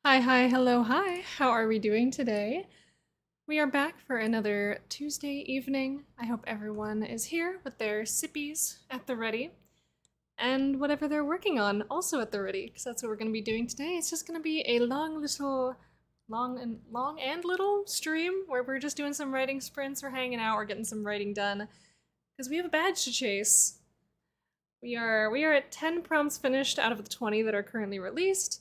Hi, hi, hello, hi. How are we doing today? We are back for another Tuesday evening. I hope everyone is here with their sippies at the ready and whatever they're working on also at the ready, because that's what we're going to be doing today. It's just going to be a long and little stream where we're just doing some writing sprints, we're hanging out, we're getting some writing done because we have a badge to chase. We are at 10 prompts finished out of the 20 that are currently released.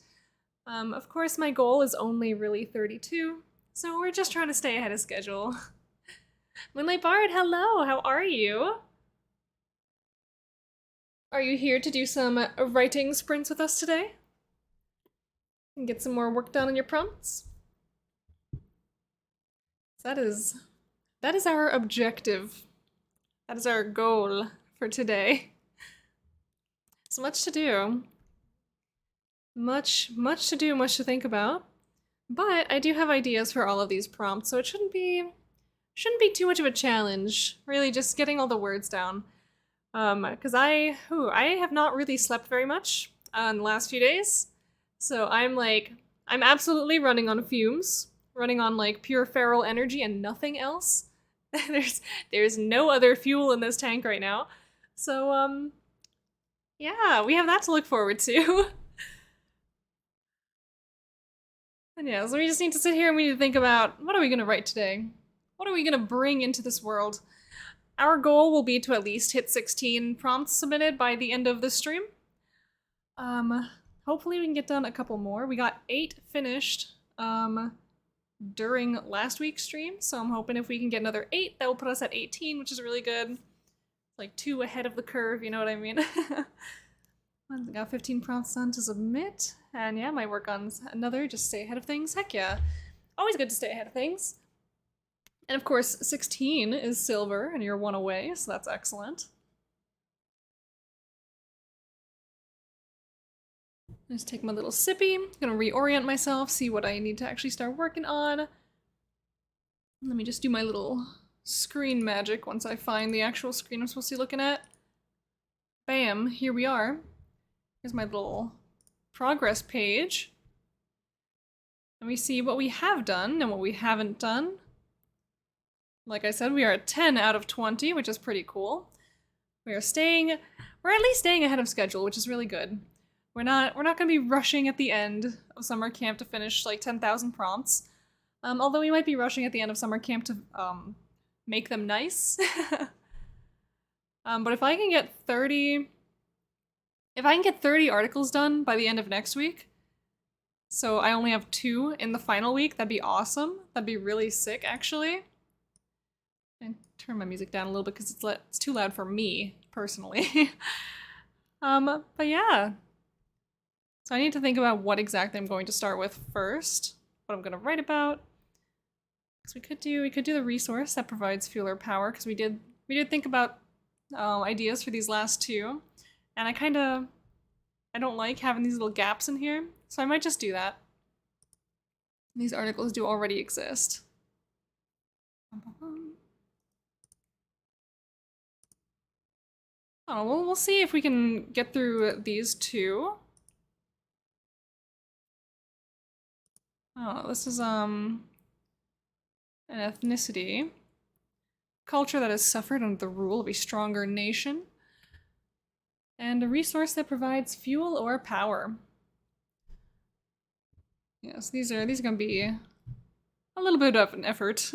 Of course, my goal is only really 32, so we're just trying to stay ahead of schedule. Moonlight Bard, hello, how are you? Are you here to do some writing sprints with us today? And get some more work done on your prompts? That is our objective. That is our goal for today. So much to do. Much to do, much to think about. But I do have ideas for all of these prompts, so it shouldn't be too much of a challenge. Really just getting all the words down. Because I have not really slept very much in the last few days. So I'm absolutely running on fumes, running on like pure feral energy and nothing else. there's no other fuel in this tank right now. So yeah, we have that to look forward to. And yeah, so we just need to sit here and we need to think about what are we gonna write today? What are we gonna bring into this world? Our goal will be to at least hit 16 prompts submitted by the end of this stream. Hopefully we can get done a couple more. We got 8 finished during last week's stream, so I'm hoping if we can get another 8, that will put us at 18, which is really good. Like 2 ahead of the curve, you know what I mean? I got 15 prompts done to submit, and yeah, might work on another, just stay ahead of things. Heck yeah. Always good to stay ahead of things. And of course, 16 is silver, and you're 1 away, so that's excellent. Just take my little sippy. I'm gonna reorient myself, see what I need to actually start working on. Let me just do my little screen magic once I find the actual screen I'm supposed to be looking at. Bam, here we are. Here's my little progress page. And we see what we have done and what we haven't done. Like I said, we are at 10 out of 20, which is pretty cool. We're at least staying ahead of schedule, which is really good. We're not gonna be rushing at the end of summer camp to finish like 10,000 prompts. Although we might be rushing at the end of summer camp to make them nice. But if I can get 30 articles done by the end of next week, so I only have 2 in the final week, that'd be awesome. That'd be really sick, actually. And turn my music down a little bit because it's too loud for me, personally. But yeah. So I need to think about what exactly I'm going to start with first, what I'm going to write about. Because we could do the resource that provides fuel or power, because we did think about ideas for these last 2, and I don't like having these little gaps in here, so I might just do that. These articles do already exist. Oh, well, we'll see if we can get through these 2. Oh, this is an ethnicity. Culture that has suffered under the rule of a stronger nation. And a resource that provides fuel or power. Yes, these are gonna be a little bit of an effort.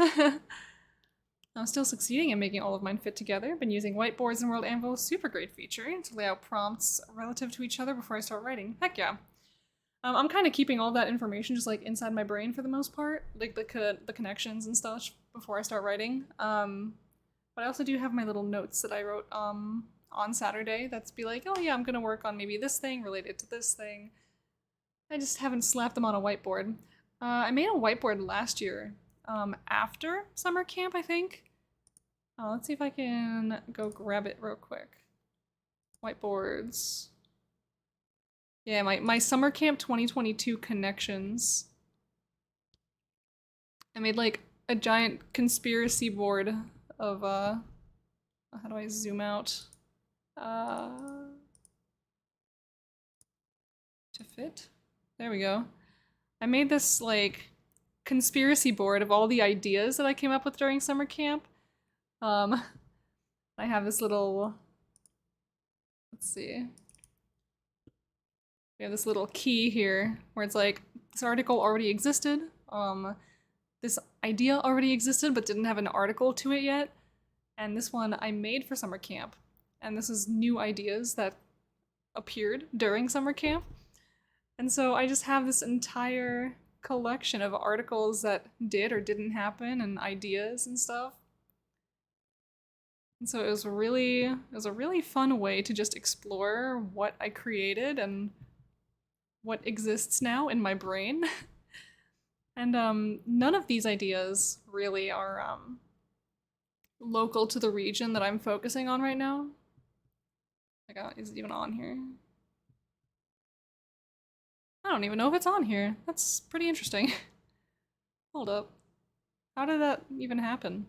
I'm still succeeding in making all of mine fit together. Been using whiteboards in World Anvil, super great feature, to lay out prompts relative to each other before I start writing. Heck yeah. I'm kind of keeping all that information just like inside my brain for the most part, like the connections and stuff before I start writing. But I also do have my little notes that I wrote on Saturday that's be like, oh yeah, I'm gonna work on maybe this thing related to this thing. I just haven't slapped them on a whiteboard. I made a whiteboard last year, after summer camp, I think. Let's see if I can go grab it real quick. Whiteboards. Yeah, my summer camp 2022 connections. I made like a giant conspiracy board of how do I zoom out? To fit. There we go. I made this like conspiracy board of all the ideas that I came up with during summer camp. Um, I have this little, let's see, we have this little key here where it's like this article already existed. This idea already existed but didn't have an article to it yet. And this one I made for summer camp. And this is new ideas that appeared during summer camp. And so I just have this entire collection of articles that did or didn't happen and ideas and stuff. And so it was a really fun way to just explore what I created and what exists now in my brain. And none of these ideas really are local to the region that I'm focusing on right now. Like, is it even on here? I don't even know if it's on here. That's pretty interesting. Hold up. How did that even happen?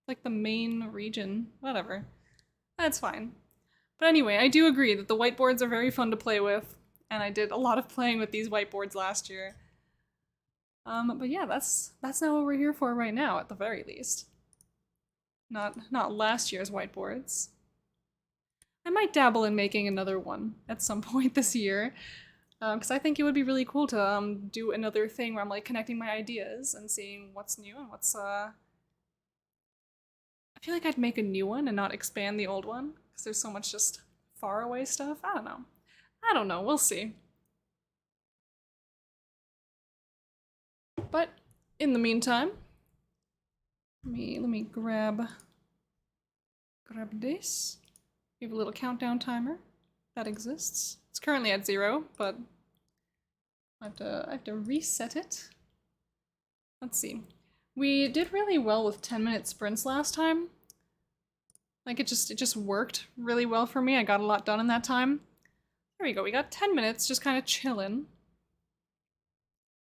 Like the main region. Whatever. That's fine. But anyway, I do agree that the whiteboards are very fun to play with, and I did a lot of playing with these whiteboards last year. But yeah, that's not what we're here for right now, at the very least. Not last year's whiteboards. I might dabble in making another one at some point this year, because I think it would be really cool to do another thing where I'm like connecting my ideas and seeing what's new and what's I feel like I'd make a new one and not expand the old one because there's so much just far away stuff. I don't know. We'll see. But in the meantime, let me grab this. We have a little countdown timer that exists. It's currently at 0, but I have to reset it. Let's see. We did really well with 10-minute sprints last time. Like it just worked really well for me. I got a lot done in that time. There we go. We got 10 minutes just kind of chilling.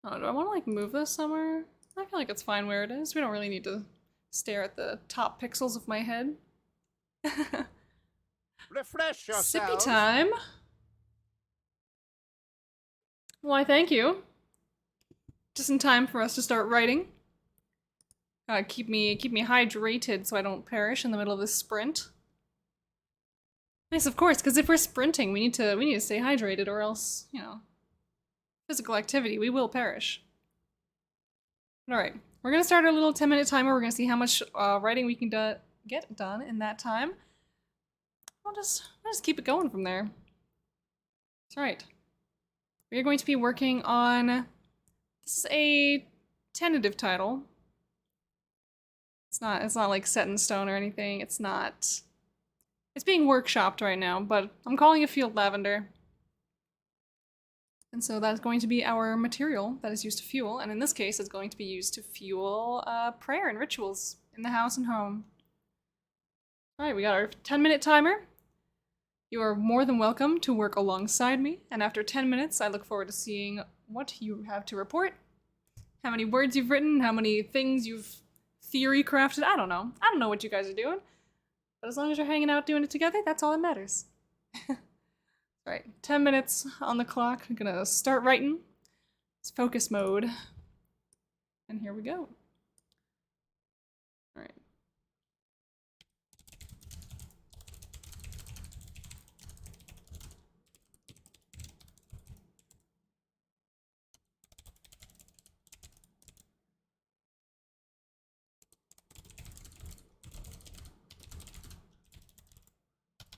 Oh, do I want to like move this somewhere? I feel like it's fine where it is. We don't really need to stare at the top pixels of my head. Refresh yourselves. Sippy time. Why, thank you. Just in time for us to start writing. Keep me hydrated so I don't perish in the middle of this sprint. Nice, of course, because if we're sprinting, we need to stay hydrated, or else, you know, physical activity, we will perish. All right, we're gonna start our little 10-minute timer. We're gonna see how much writing we can get done in that time. I'll just keep it going from there. That's right. We are going to be working on. This is a tentative title. It's not like set in stone or anything. It's not. It's being workshopped right now, but I'm calling it Field Lavender. And so that's going to be our material that is used to fuel, and in this case, it's going to be used to fuel prayer and rituals in the house and home. All right, we got our 10-minute timer. You are more than welcome to work alongside me, and after 10 minutes, I look forward to seeing what you have to report, how many words you've written, how many things you've theory crafted. I don't know what you guys are doing, but as long as you're hanging out doing it together, that's all that matters. Right, 10 minutes on the clock. I'm gonna start writing. It's focus mode. And here we go. All right.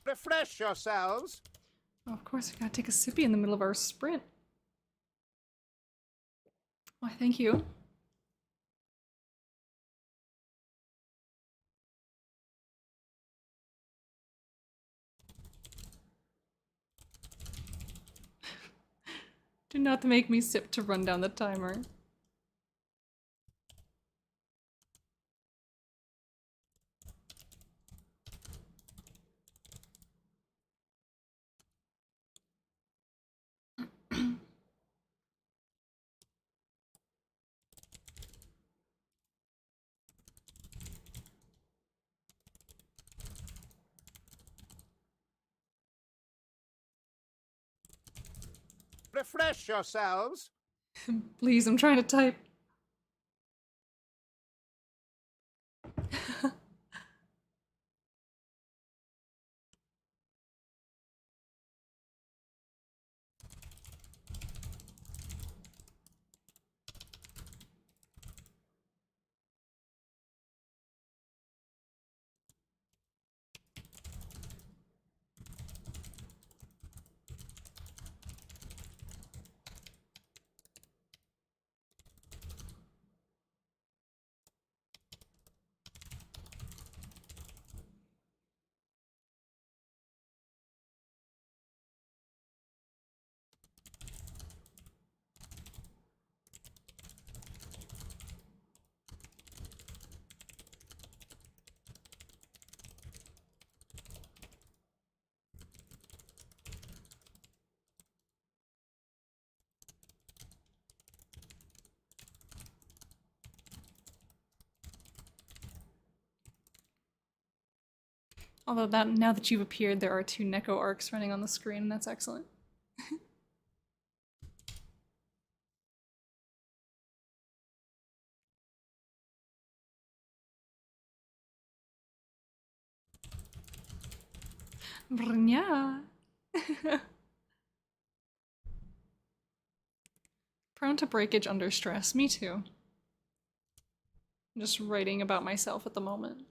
Refresh yourselves. Oh, of course, I gotta take a sippy in the middle of our sprint. Why, thank you. Do not make me sip to run down the timer. Refresh yourselves. Please, I'm trying to type. Although now that you've appeared, there are 2 Neko arcs running on the screen, and that's excellent. Brnya. Prone to breakage under stress. Me too. I'm just writing about myself at the moment.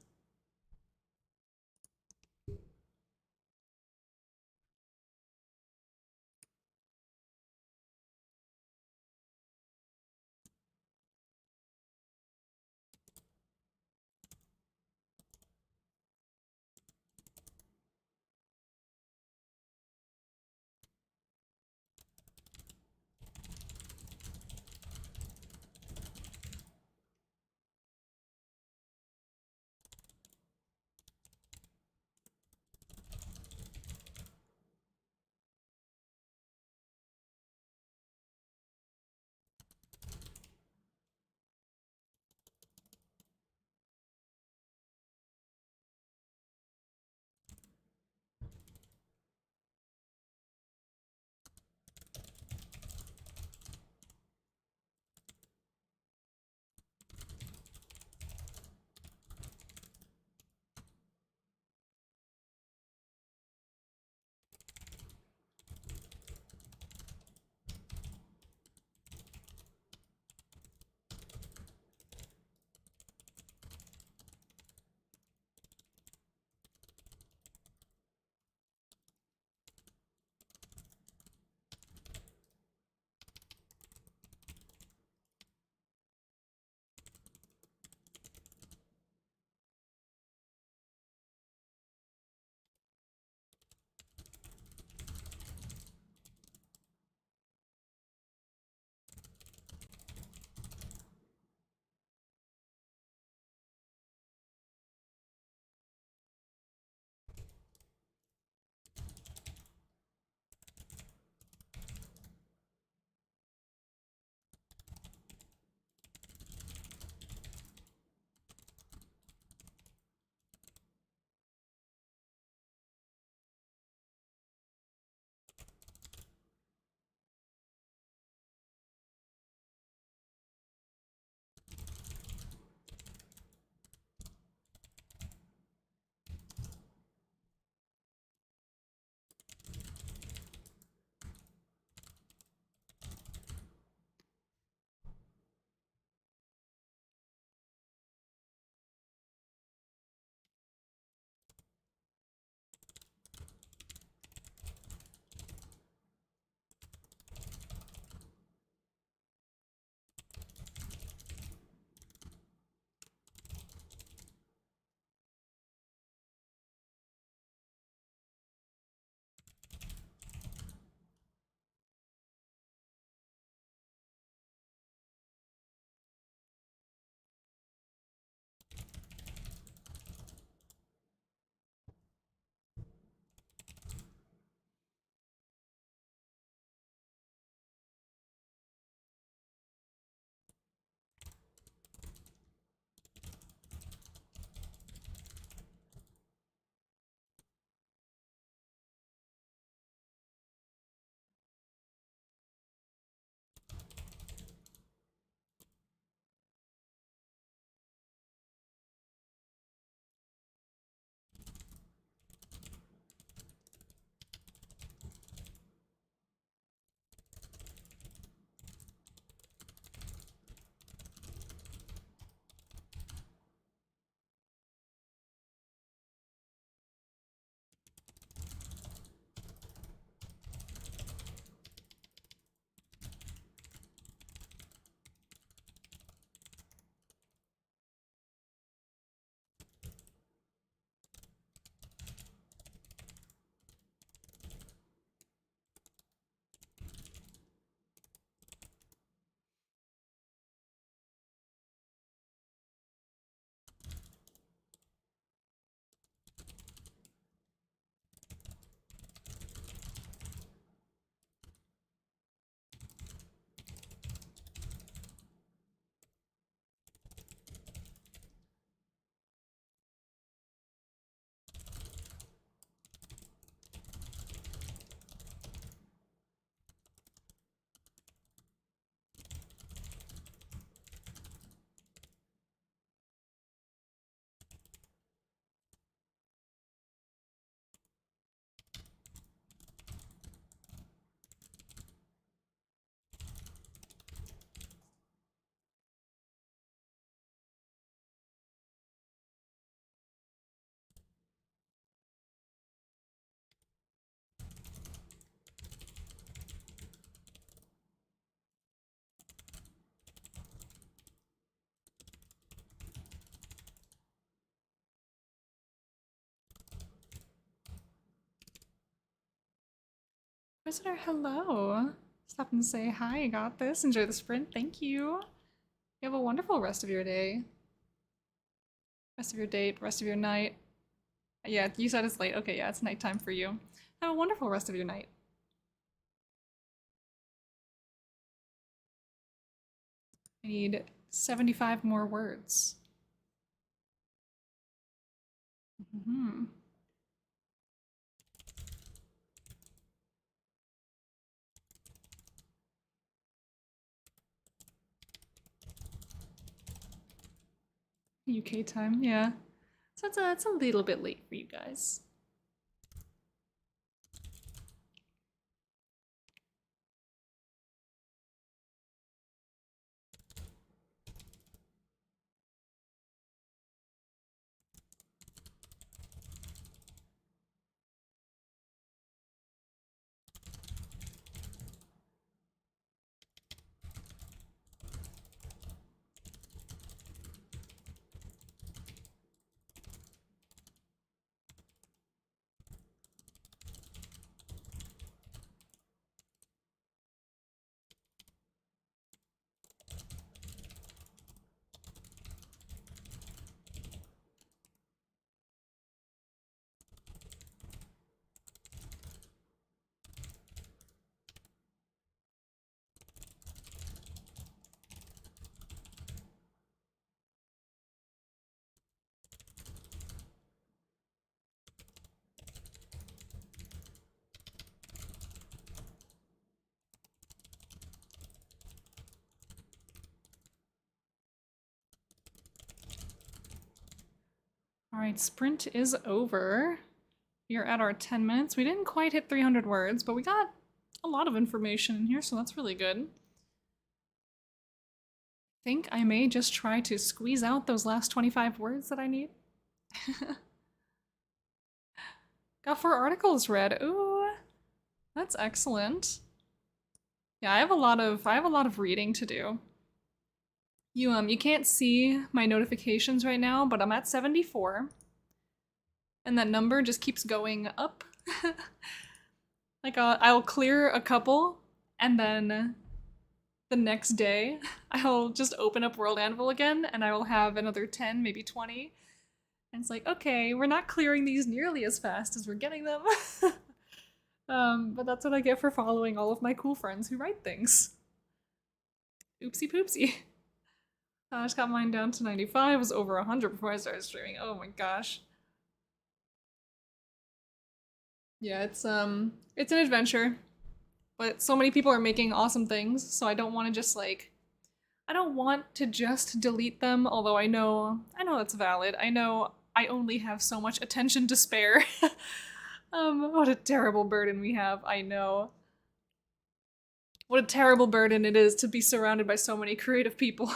Visitor, hello. Stop and say hi, you got this. Enjoy the sprint, thank you. You have a wonderful rest of your day. Rest of your date, rest of your night. Yeah, you said it's late. Okay, yeah, it's nighttime for you. Have a wonderful rest of your night. I need 75 more words. Mm-hmm. UK time, yeah. So it's a little bit late for you guys. All right, sprint is over. We are at our 10 minutes. We didn't quite hit 300 words, but we got a lot of information in here, so that's really good. I think I may just try to squeeze out those last 25 words that I need. Got 4 articles read. Ooh, that's excellent. Yeah, I have a lot of reading to do. You can't see my notifications right now, but I'm at 74. And that number just keeps going up. Like I'll clear a couple, and then the next day I'll just open up World Anvil again, and I will have another 10, maybe 20. And it's like, okay, we're not clearing these nearly as fast as we're getting them. But that's what I get for following all of my cool friends who write things. Oopsie poopsie. I just got mine down to 95. It was over 100 before I started streaming. Oh my gosh. Yeah, it's an adventure, but so many people are making awesome things, so I don't want to just like I don't want to just delete them, although I know that's valid. I know I only have so much attention to spare. What a terrible burden we have, I know. What a terrible burden it is to be surrounded by so many creative people.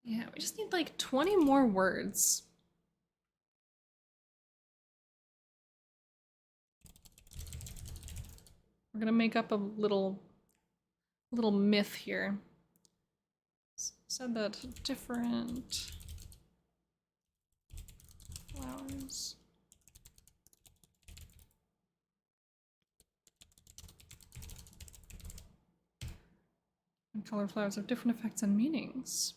Yeah, we just need like 20 more words. We're gonna make up a little myth here. Said that different flowers. And colored flowers have different effects and meanings.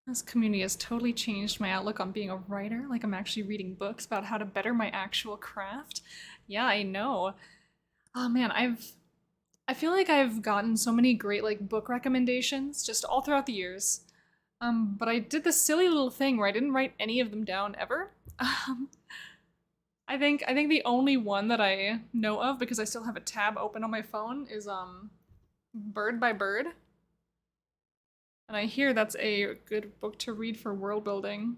This community has totally changed my outlook on being a writer. Like I'm actually reading books about how to better my actual craft. Yeah, I know. Oh man, I feel like I've gotten so many great like book recommendations just all throughout the years. But I did this silly little thing where I didn't write any of them down ever. I think the only one that I know of, because I still have a tab open on my phone, is Bird by Bird. And I hear that's a good book to read for world building.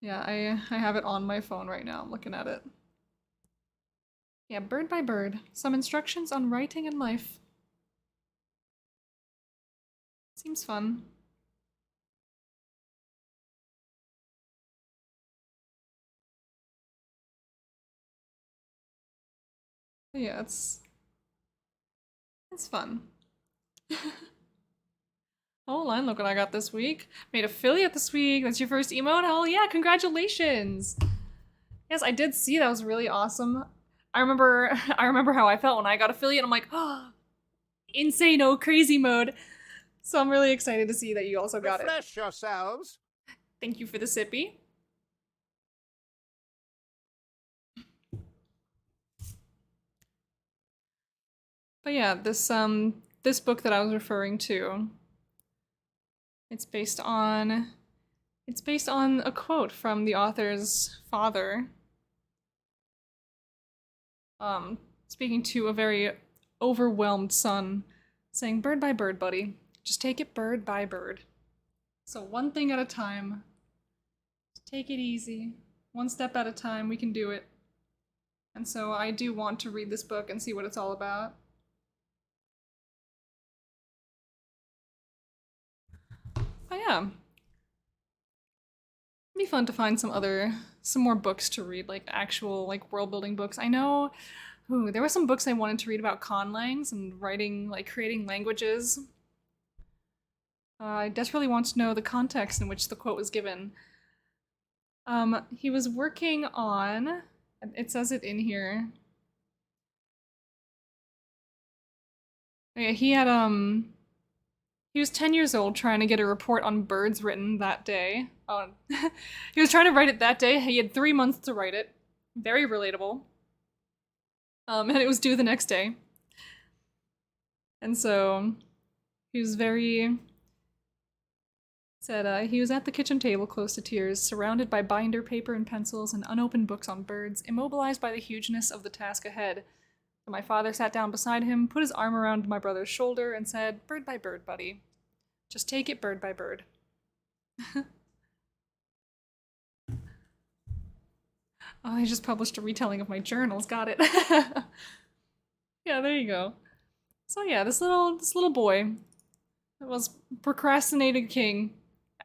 Yeah, I have it on my phone right now. I'm looking at it. Yeah, Bird by Bird. Some instructions on writing and life. Seems fun. But yeah, it's fun. Oh, line, look what I got this week. Made affiliate this week. That's your first emote? Hell yeah, congratulations. Yes, I did see that was really awesome. I remember how I felt when I got affiliate. I'm like, oh, insane, oh, crazy mode. So I'm really excited to see that you also got it. Refresh yourselves. Thank you for the sippy. But yeah, this book that I was referring to, it's based on a quote from the author's father. Speaking to a very overwhelmed son, saying, "Bird by bird, buddy. Just take it bird by bird. So one thing at a time. Just take it easy. One step at a time, we can do it." And so I do want to read this book and see what it's all about. But yeah. It'd be fun to find some more books to read, like actual like world building books. I know there were some books I wanted to read about conlangs and writing, like creating languages. I desperately want to know the context in which the quote was given. He was working on, it says it in here. Yeah, he was 10 years old trying to get a report on birds written that day. He was trying to write it that day. He had 3 months to write it. Very relatable. And it was due the next day. And so he was said he was at the kitchen table close to tears, surrounded by binder paper and pencils and unopened books on birds, immobilized by the hugeness of the task ahead. So my father sat down beside him, put his arm around my brother's shoulder, and said, "Bird by bird, buddy. Just take it bird by bird." Oh, I just published a retelling of my journals. Got it. Yeah, there you go. So yeah, this little boy was procrastinated king,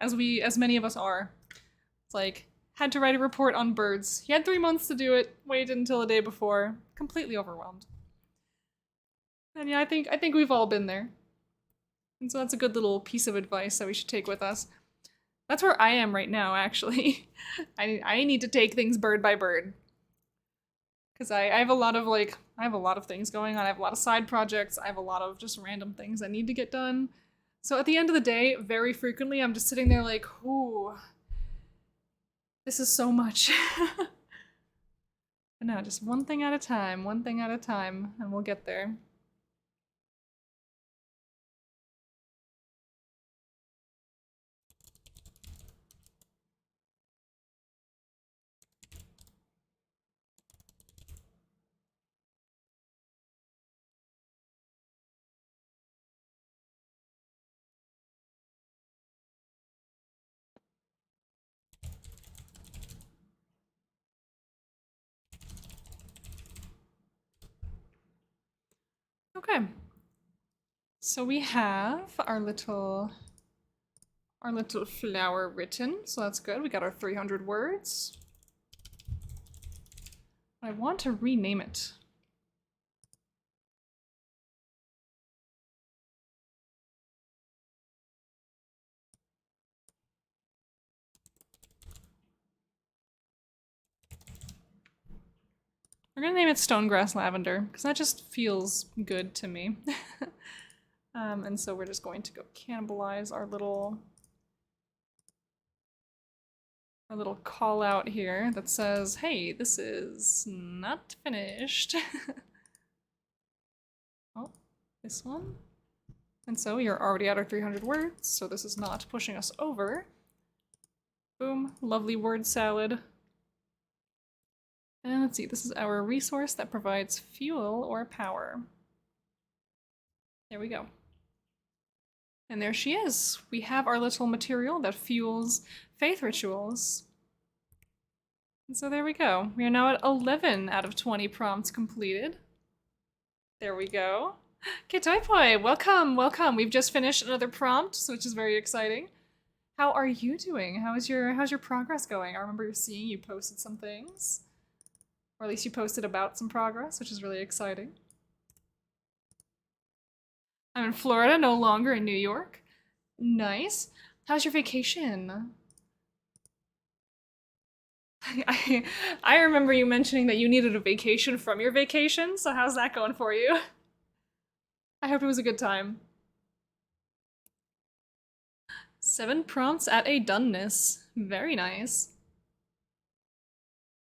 as many of us are. It's like, had to write a report on birds. He had 3 months to do it, waited until the day before, completely overwhelmed. And yeah, I think we've all been there. And so that's a good little piece of advice that we should take with us. That's where I am right now, actually. I need to take things bird by bird. Because I have a lot of things going on. I have a lot of side projects. I have a lot of just random things that need to get done. So at the end of the day, very frequently, I'm just sitting there like, ooh, this is so much. But no, just one thing at a time, and we'll get there. Okay. So we have our little flower written, so that's good. We got our 300 words. I want to rename it. We're gonna name it Stonegrass Lavender, because that just feels good to me. And so we're just going to go cannibalize our little call out here that says, hey, this is not finished. Oh, this one? And so we are already at our 300 words, so this is not pushing us over. Boom, lovely word salad. And let's see, this is our resource that provides fuel or power. There we go. And there she is. We have our little material that fuels faith rituals. And so there we go. We are now at 11 out of 20 prompts completed. There we go. Kitoipoi, welcome, welcome. We've just finished another prompt, which is very exciting. How are you doing? How's your progress going? I remember seeing you posted some things. Or at least you posted about some progress, which is really exciting. I'm in Florida, no longer in New York. Nice. How's your vacation? I remember you mentioning that you needed a vacation from your vacation, so how's that going for you? I hope it was a good time. 7 prompts at a doneness. Very nice.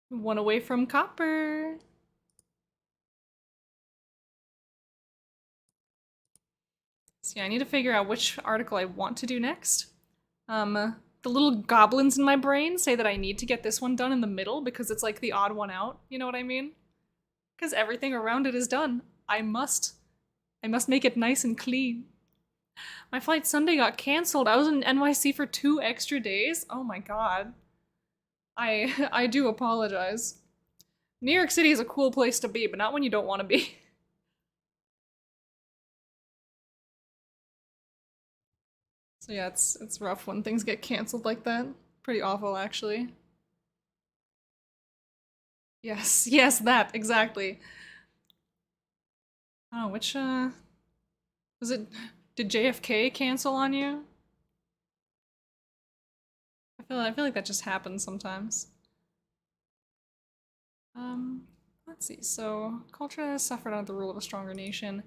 1 away from copper. So yeah, I need to figure out which article I want to do next. The little goblins in my brain say that I need to get this one done in the middle because it's like the odd one out, you know what I mean? Because everything around it is done. I must make it nice and clean. My flight Sunday got canceled. I was in NYC for 2 extra days. Oh my god. I do apologize. New York City is a cool place to be, but not when you don't want to be. So yeah, it's rough when things get canceled like that. Pretty awful, actually. Yes, yes, that, exactly. Oh, which, was it, did JFK cancel on you? I feel like that just happens sometimes. Let's see, so, culture has suffered under the rule of a stronger nation.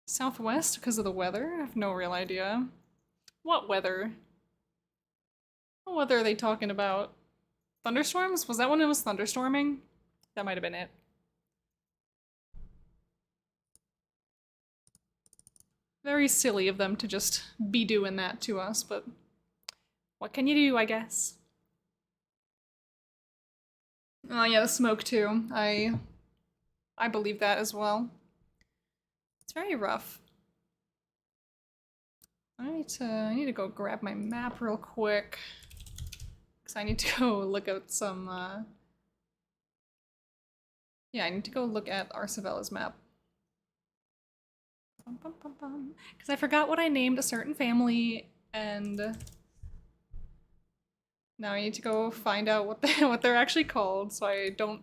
Southwest because of the weather? I have no real idea. What weather? What weather are they talking about? Thunderstorms? Was that when it was thunderstorming? That might have been it. Very silly of them to just be doing that to us, but what can you do, I guess? Oh yeah, the smoke too. I believe that as well. It's very rough. I need to go grab my map real quick. Because I need to go look at some, yeah, I need to go look at Arcevella's map. Because I forgot what I named a certain family, and now I need to go find out what they're actually called so I don't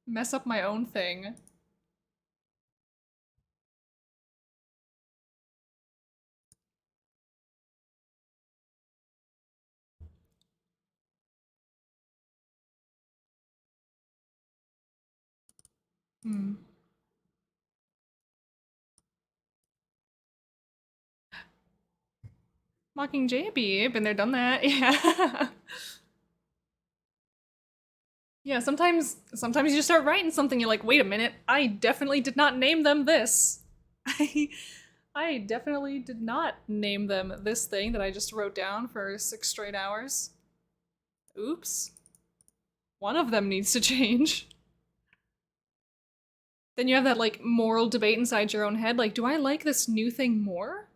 mess up my own thing. Mocking JB, been there, done that, yeah. Yeah, sometimes you just start writing something, you're like, wait a minute, I definitely did not name them this. I definitely did not name them this thing that I just wrote down for 6 straight hours. Oops. One of them needs to change. Then you have that, like, moral debate inside your own head, like, do I like this new thing more?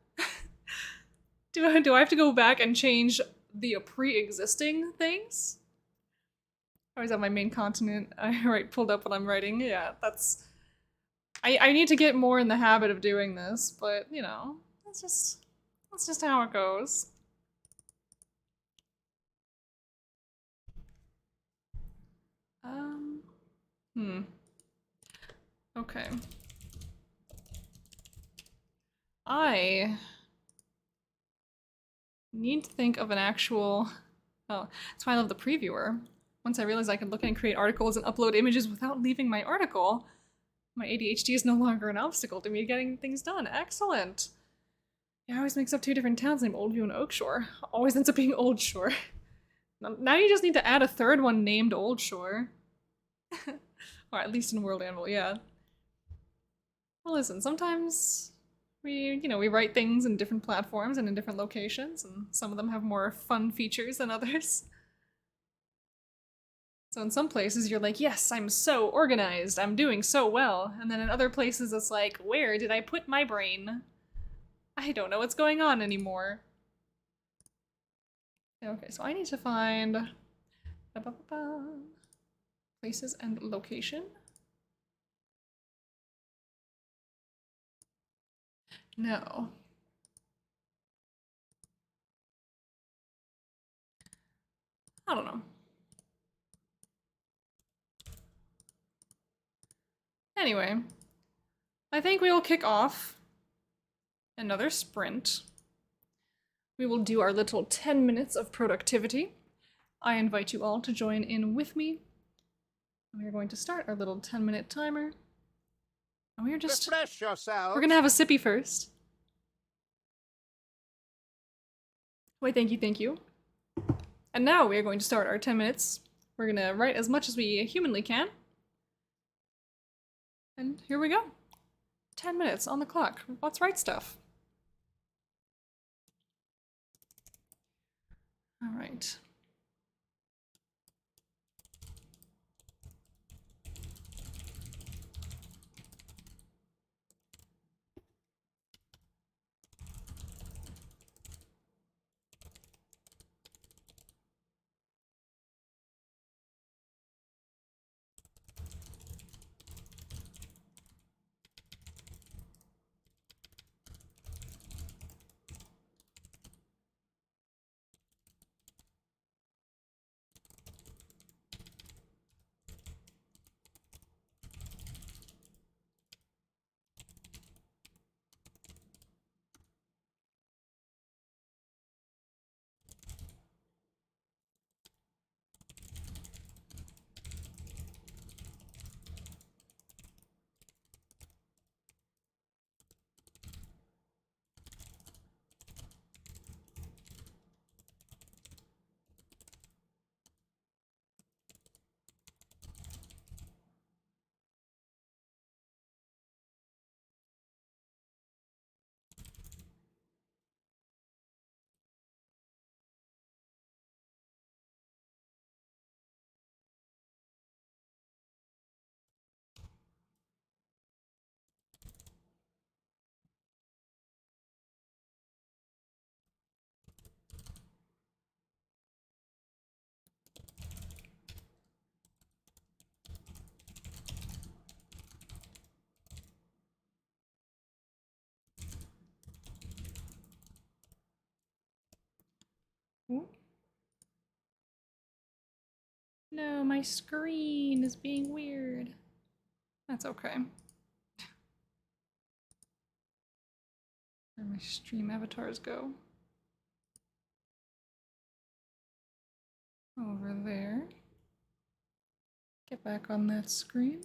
Do I have to go back and change the pre-existing things? I always have my main continent pulled up when I'm writing. Yeah, that's... I need to get more in the habit of doing this, but, you know, that's just how it goes. Okay. I need to think of an actual... Oh, that's why I love the previewer. Once I realized I could look and create articles and upload images without leaving my article, my ADHD is no longer an obstacle to me getting things done. Excellent! Yeah, I always mix up 2 different towns named Oldview and Oakshore. Always ends up being Old Shore. Now you just need to add a third one named Old Shore. Or at least in World Anvil, yeah. Well, listen, sometimes we write things in different platforms and in different locations, and some of them have more fun features than others. So in some places you're like, yes, I'm so organized, I'm doing so well. And then in other places it's like, where did I put my brain? I don't know what's going on anymore. Okay, so I need to find places and location. No. I don't know. Anyway, I think we will kick off another sprint. We will do our little 10 minutes of productivity. I invite you all to join in with me. We are going to start our little 10-minute timer. And we are just... Refresh yourselves. We're gonna have a sippy first. Wait, thank you, thank you. And now we are going to start our 10 minutes. We're gonna write as much as we humanly can. And here we go. 10 minutes on the clock. Let's write stuff. All right. Ooh. No, my screen is being weird. That's okay. Where my stream avatars go? Over there. Get back on that screen.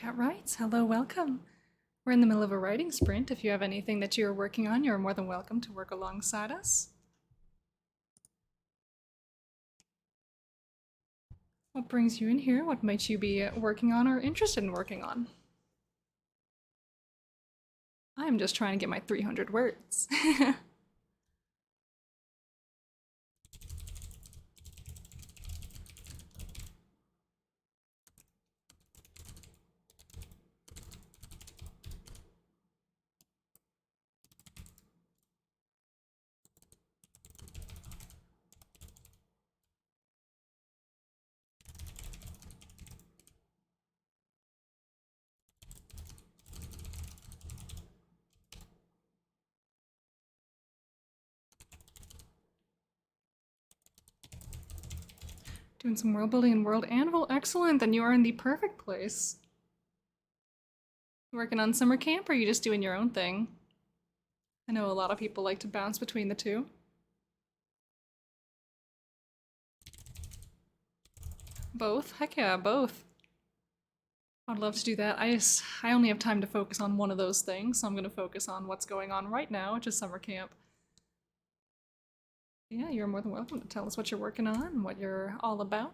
Cat Writes, hello, welcome. We're in the middle of a writing sprint. If you have anything that you're working on, you're more than welcome to work alongside us. What brings you in here? What might you be working on or interested in working on? I'm just trying to get my 300 words. Doing some world building and world anvil. Excellent, then you are in the perfect place. Working on summer camp, or are you just doing your own thing? I know a lot of people like to bounce between the two. Both? Heck yeah, both. I'd love to do that. I only have time to focus on one of those things, so I'm gonna focus on what's going on right now, which is summer camp. Yeah, you're more than welcome to tell us what you're working on and what you're all about.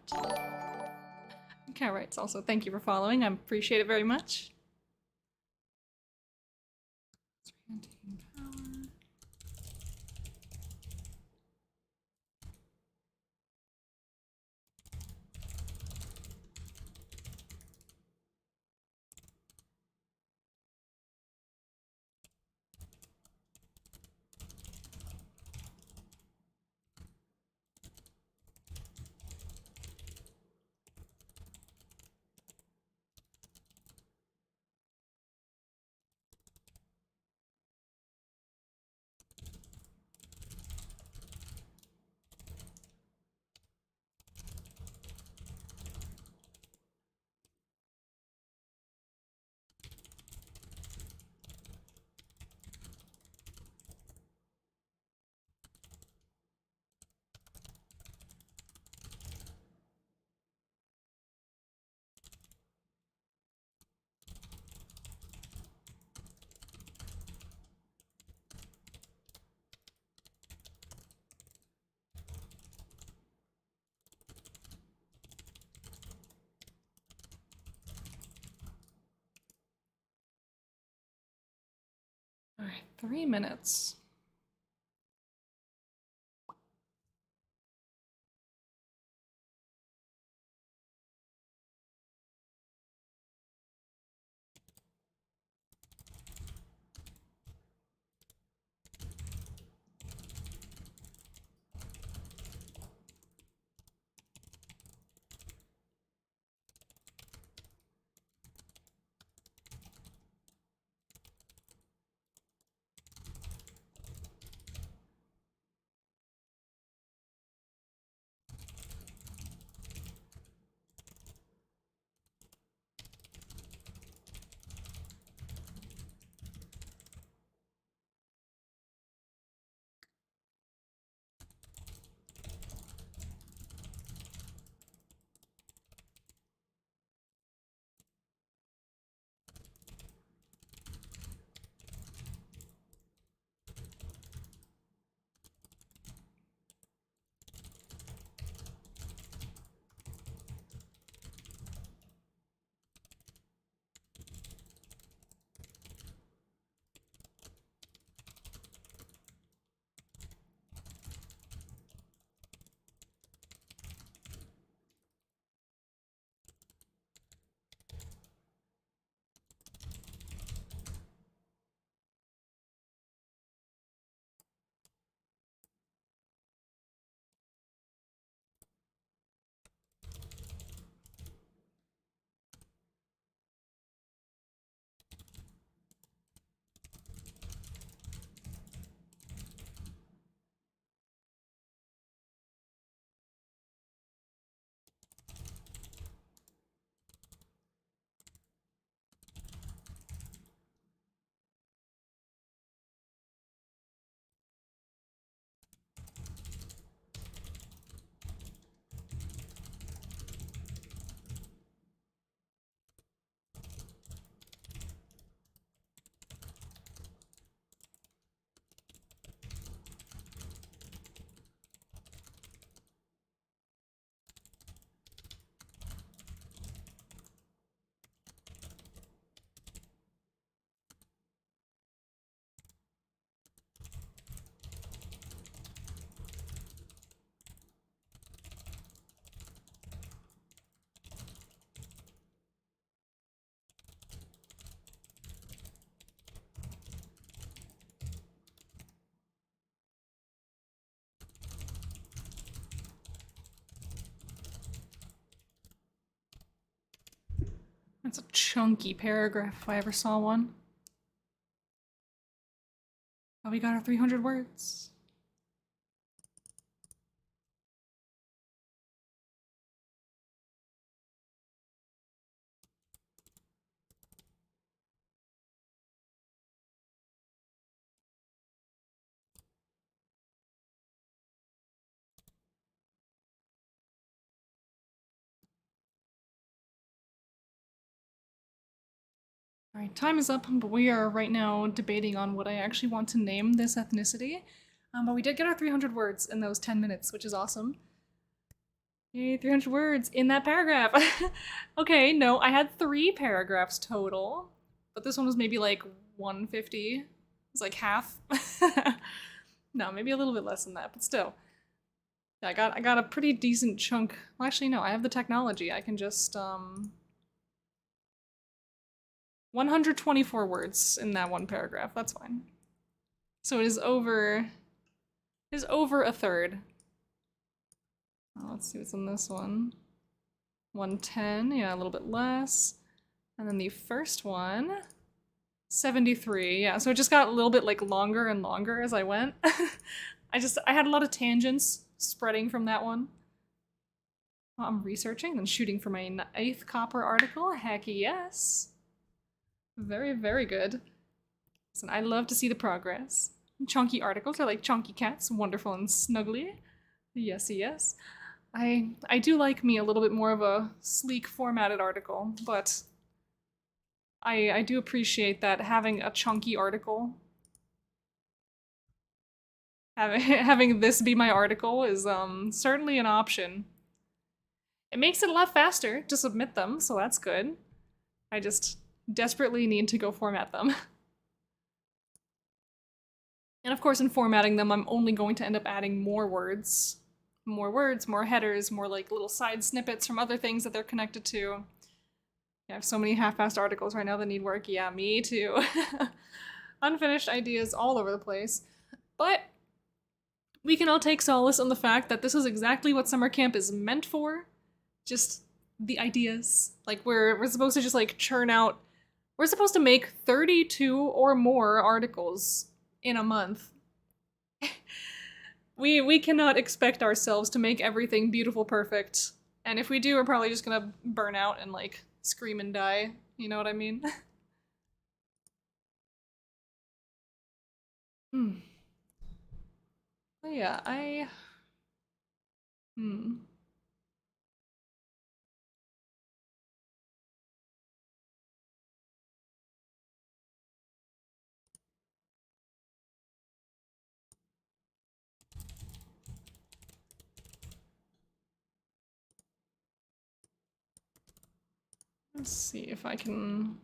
Okay, right. Also, thank you for following. I appreciate it very much. Power. All right, 3 minutes. That's a chunky paragraph if I ever saw one. Oh, we got our 300 words. Alright, time is up, but we are right now debating on what I actually want to name this ethnicity. But we did get our 300 words in those 10 minutes, which is awesome. Yay, 300 words in that paragraph. Okay, no, I had 3 paragraphs total, but this one was maybe like 150. It's like half. No, maybe a little bit less than that, but still. Yeah, I got a pretty decent chunk. Well, actually, no, I have the technology. I can just 124 words in that one paragraph. That's fine. So it is over a third. Let's see what's in this one. 110, yeah, a little bit less. And then the first one, 73, yeah, so it just got a little bit like longer and longer as I went. I had a lot of tangents spreading from that one. I'm researching and shooting for my 8th copper article. Heck yes. Very, very good. Listen, I love to see the progress. Chunky articles are like chunky cats, wonderful and snuggly. Yes, yes. I do like me a little bit more of a sleek formatted article, but I do appreciate that having a chunky article, having this be my article is certainly an option. It makes it a lot faster to submit them, so that's good. I just desperately need to go format them. And of course, in formatting them, I'm only going to end up adding more words. More words, more headers, more like little side snippets from other things that they're connected to. I have so many half-assed articles right now that need work. Yeah, me too. Unfinished ideas all over the place. But we can all take solace in the fact that this is exactly what summer camp is meant for. Just the ideas. Like we're supposed to just like churn out. We're supposed to make 32 or more articles in a month. We cannot expect ourselves to make everything beautiful perfect. And if we do, we're probably just gonna burn out and like scream and die. You know what I mean? Oh yeah, hmm. Let's see if I can...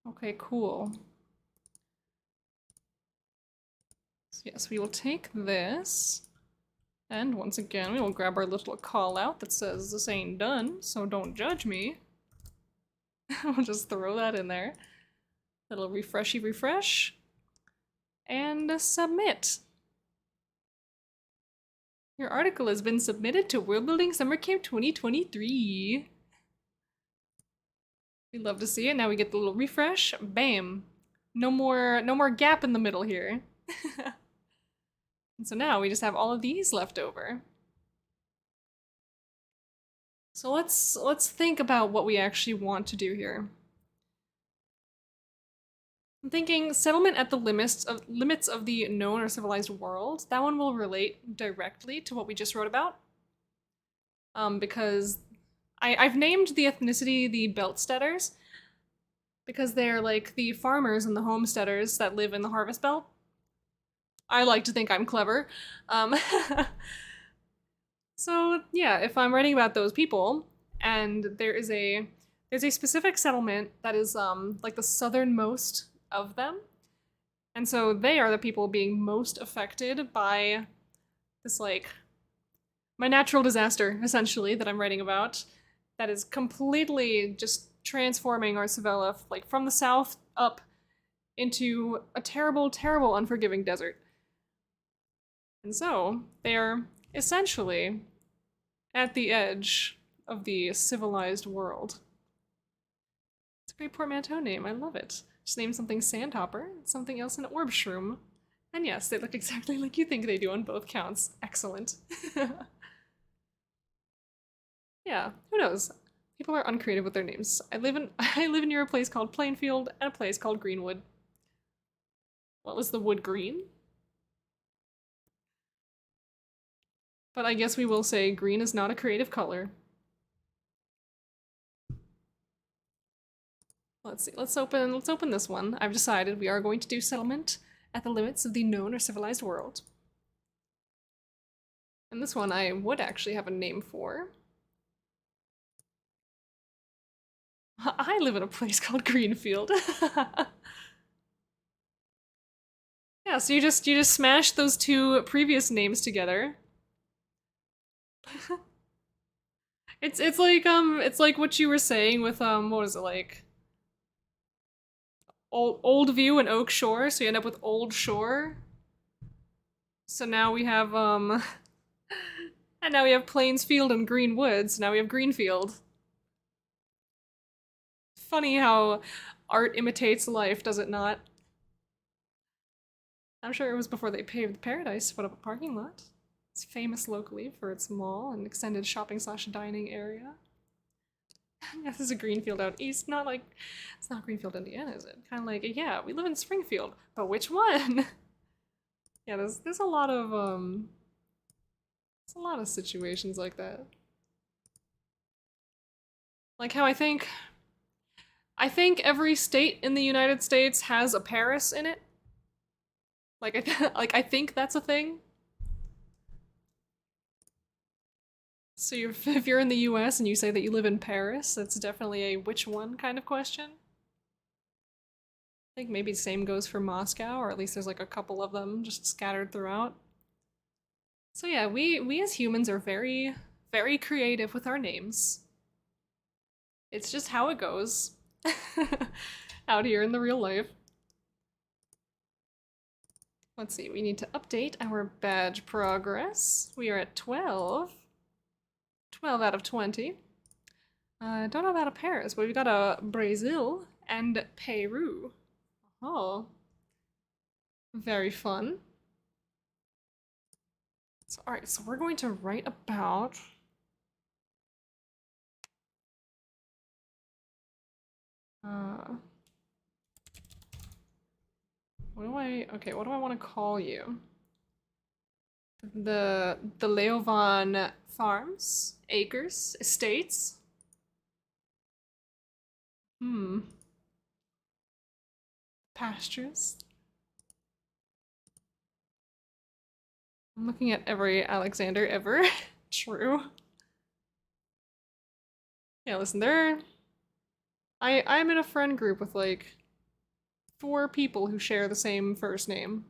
Okay, cool. So yes, we will take this. And once again, we will grab our little call out that says this ain't done, so don't judge me. We'll just throw that in there. Little refreshy refresh. And submit. Your article has been submitted to World Building Summer Camp 2023. We love to see it. Now we get the little refresh. Bam. No more gap in the middle here. And so now we just have all of these left over. So let's think about what we actually want to do here. I'm thinking settlement at the limits of the known or civilized world. That one will relate directly to what we just wrote about. Because I've named the ethnicity the Beltsteaders because they're like the farmers and the homesteaders that live in the Harvest Belt. I like to think I'm clever. So yeah, if I'm writing about those people, and there's a specific settlement that is like the southernmost of them, and so they are the people being most affected by this like my natural disaster essentially that I'm writing about, that is completely just transforming our Savella like from the south up into a terrible, terrible, unforgiving desert. And so they're essentially at the edge of the civilized world. It's a great portmanteau name. I love it. Just name something Sandhopper, something else an Orb Shroom. And yes, they look exactly like you think they do on both counts. Excellent. Yeah, who knows? People are uncreative with their names. I live near a place called Plainfield and a place called Greenwood. What was the wood green? But I guess we will say green is not a creative color. Let's see. Let's open this one. I've decided we are going to do settlement at the limits of the known or civilized world. And this one I would actually have a name for. I live in a place called Greenfield. Yeah, so you just smash those two previous names together. It's like what you were saying with what was it like? Old View and Oak Shore, so you end up with Old Shore. So now we have and now we have Plainsfield and Green Woods. Now we have Greenfield. Funny how art imitates life, does it not? I'm sure it was before they paved Paradise to put up a parking lot. It's famous locally for its mall and extended shopping/dining area. Yeah, this is a Greenfield out east, not like, it's not Greenfield, Indiana, is it? Kind of like, yeah, we live in Springfield, but which one? Yeah, there's a lot of situations like that. Like how I think every state in the United States has a Paris in it. Like I think that's a thing. So if you're in the US and you say that you live in Paris, that's definitely a which one kind of question. I think maybe the same goes for Moscow, or at least there's like a couple of them just scattered throughout. So yeah, we as humans are very, very creative with our names. It's just how it goes out here in the real life. Let's see, we need to update our badge progress. We are at 12. 12 out of 20. Don't know about a Paris, but we've got a Brazil and Peru. Oh. Very fun. So, alright, so we're going to write about... what do I want to call you? The Leovan Farms? Acres? Estates? Pastures? I'm looking at every Alexander ever. True. Yeah, listen, I'm in a friend group with like 4 people who share the same first name.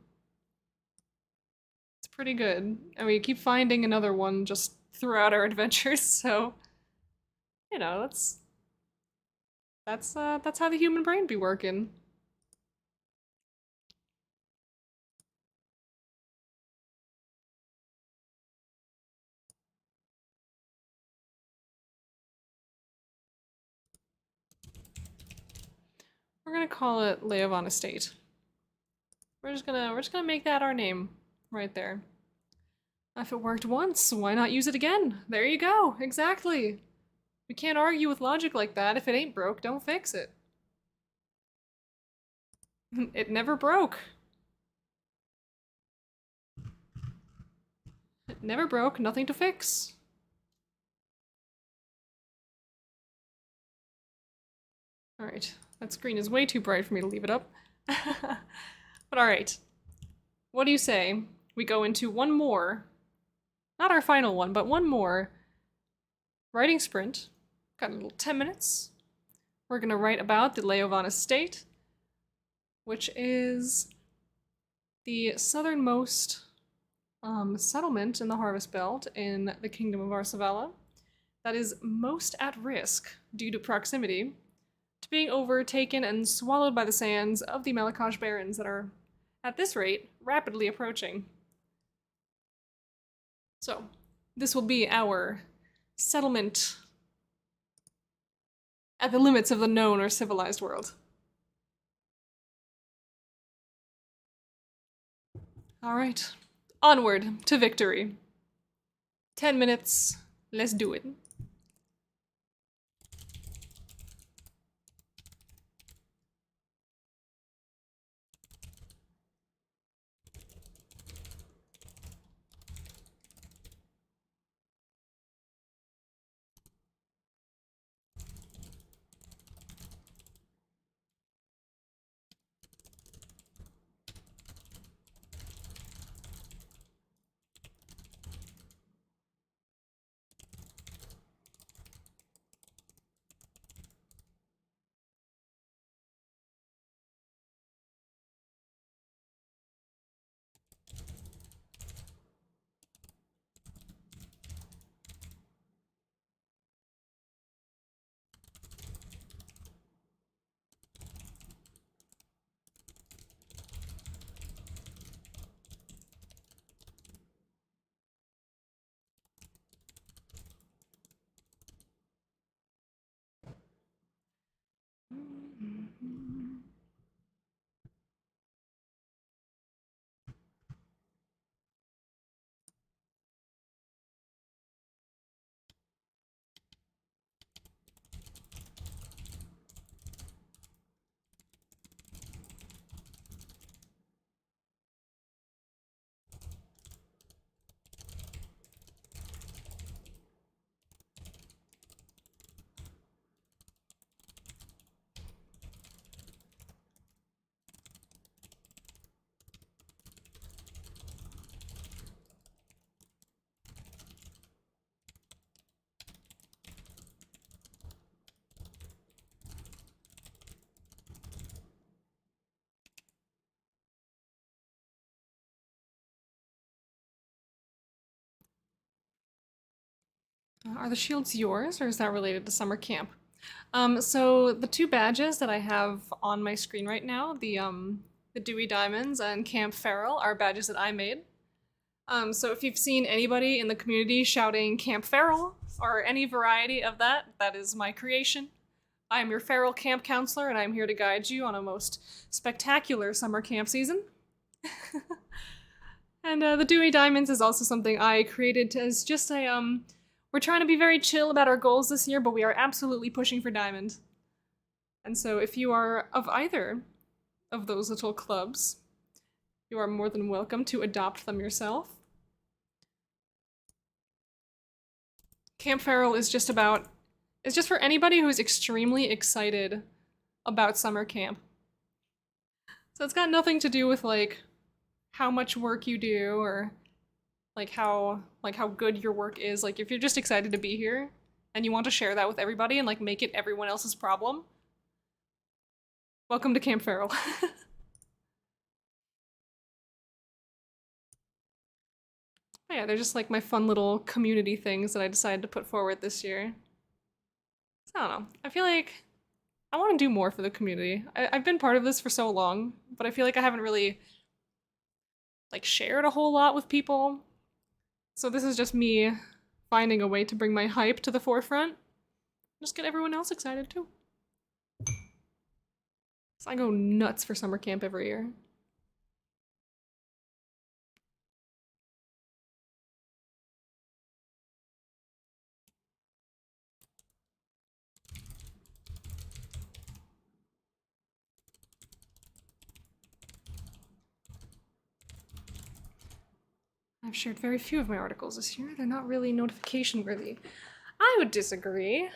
It's pretty good. And we keep finding another one just throughout our adventures, so you know, that's how the human brain be working. We're gonna call it Leovan Estate. We're just gonna make that our name right there. If it worked once, why not use it again? There you go, exactly. We can't argue with logic like that. If it ain't broke, don't fix it. It never broke. It never broke, nothing to fix. Alright, that screen is way too bright for me to leave it up. But alright. What do you say? We go into one more, not our final one, but one more writing sprint. Got a little 10 minutes. We're gonna write about the Leovan Estate, which is the southernmost settlement in the Harvest Belt in the Kingdom of Arsavella that is most at risk due to proximity to being overtaken and swallowed by the sands of the Malakash Barrens that are, at this rate, rapidly approaching. So, this will be our settlement At the limits of the known or civilized world. Alright. Onward to victory. 10 minutes. Let's do it. Are the shields yours, or is that related to summer camp? So the two badges that I have on my screen right now, the Dewey Diamonds and Camp Feral, are badges that I made. So if you've seen anybody in the community shouting Camp Feral, or any variety of that, that is my creation. I am your feral camp counselor, and I'm here to guide you on a most spectacular summer camp season. And the Dewey Diamonds is also something I created as just a, we're trying to be very chill about our goals this year, but we are absolutely pushing for Diamond. And so if you are of either of those little clubs, you are more than welcome to adopt them yourself. Camp Feral is just about, it's just for anybody who is extremely excited about summer camp. So it's got nothing to do with like how much work you do or like how good your work is. Like if you're just excited to be here and you want to share that with everybody and like make it everyone else's problem, welcome to Camp Feral. Oh yeah, they're just like my fun little community things that I decided to put forward this year. So, I don't know. I feel like I want to do more for the community. I've been part of this for so long, but I feel like I haven't really like shared a whole lot with people. So this is just me finding a way to bring my hype to the forefront. Just get everyone else excited too. So I go nuts for summer camp every year. I've shared very few of my articles this year. They're not really notification worthy. I would disagree.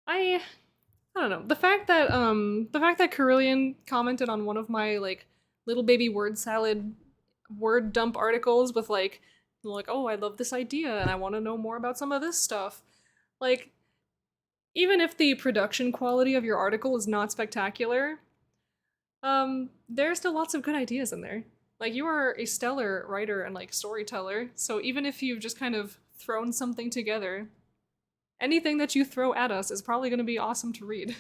I don't know. The fact that Carillion commented on one of my like little baby word salad word dump articles with like oh, I love this idea and I want to know more about some of this stuff. Like even if the production quality of your article is not spectacular, there's still lots of good ideas in there. Like you are a stellar writer and like storyteller, so even if you've just kind of thrown something together, anything that you throw at us is probably going to be awesome to read.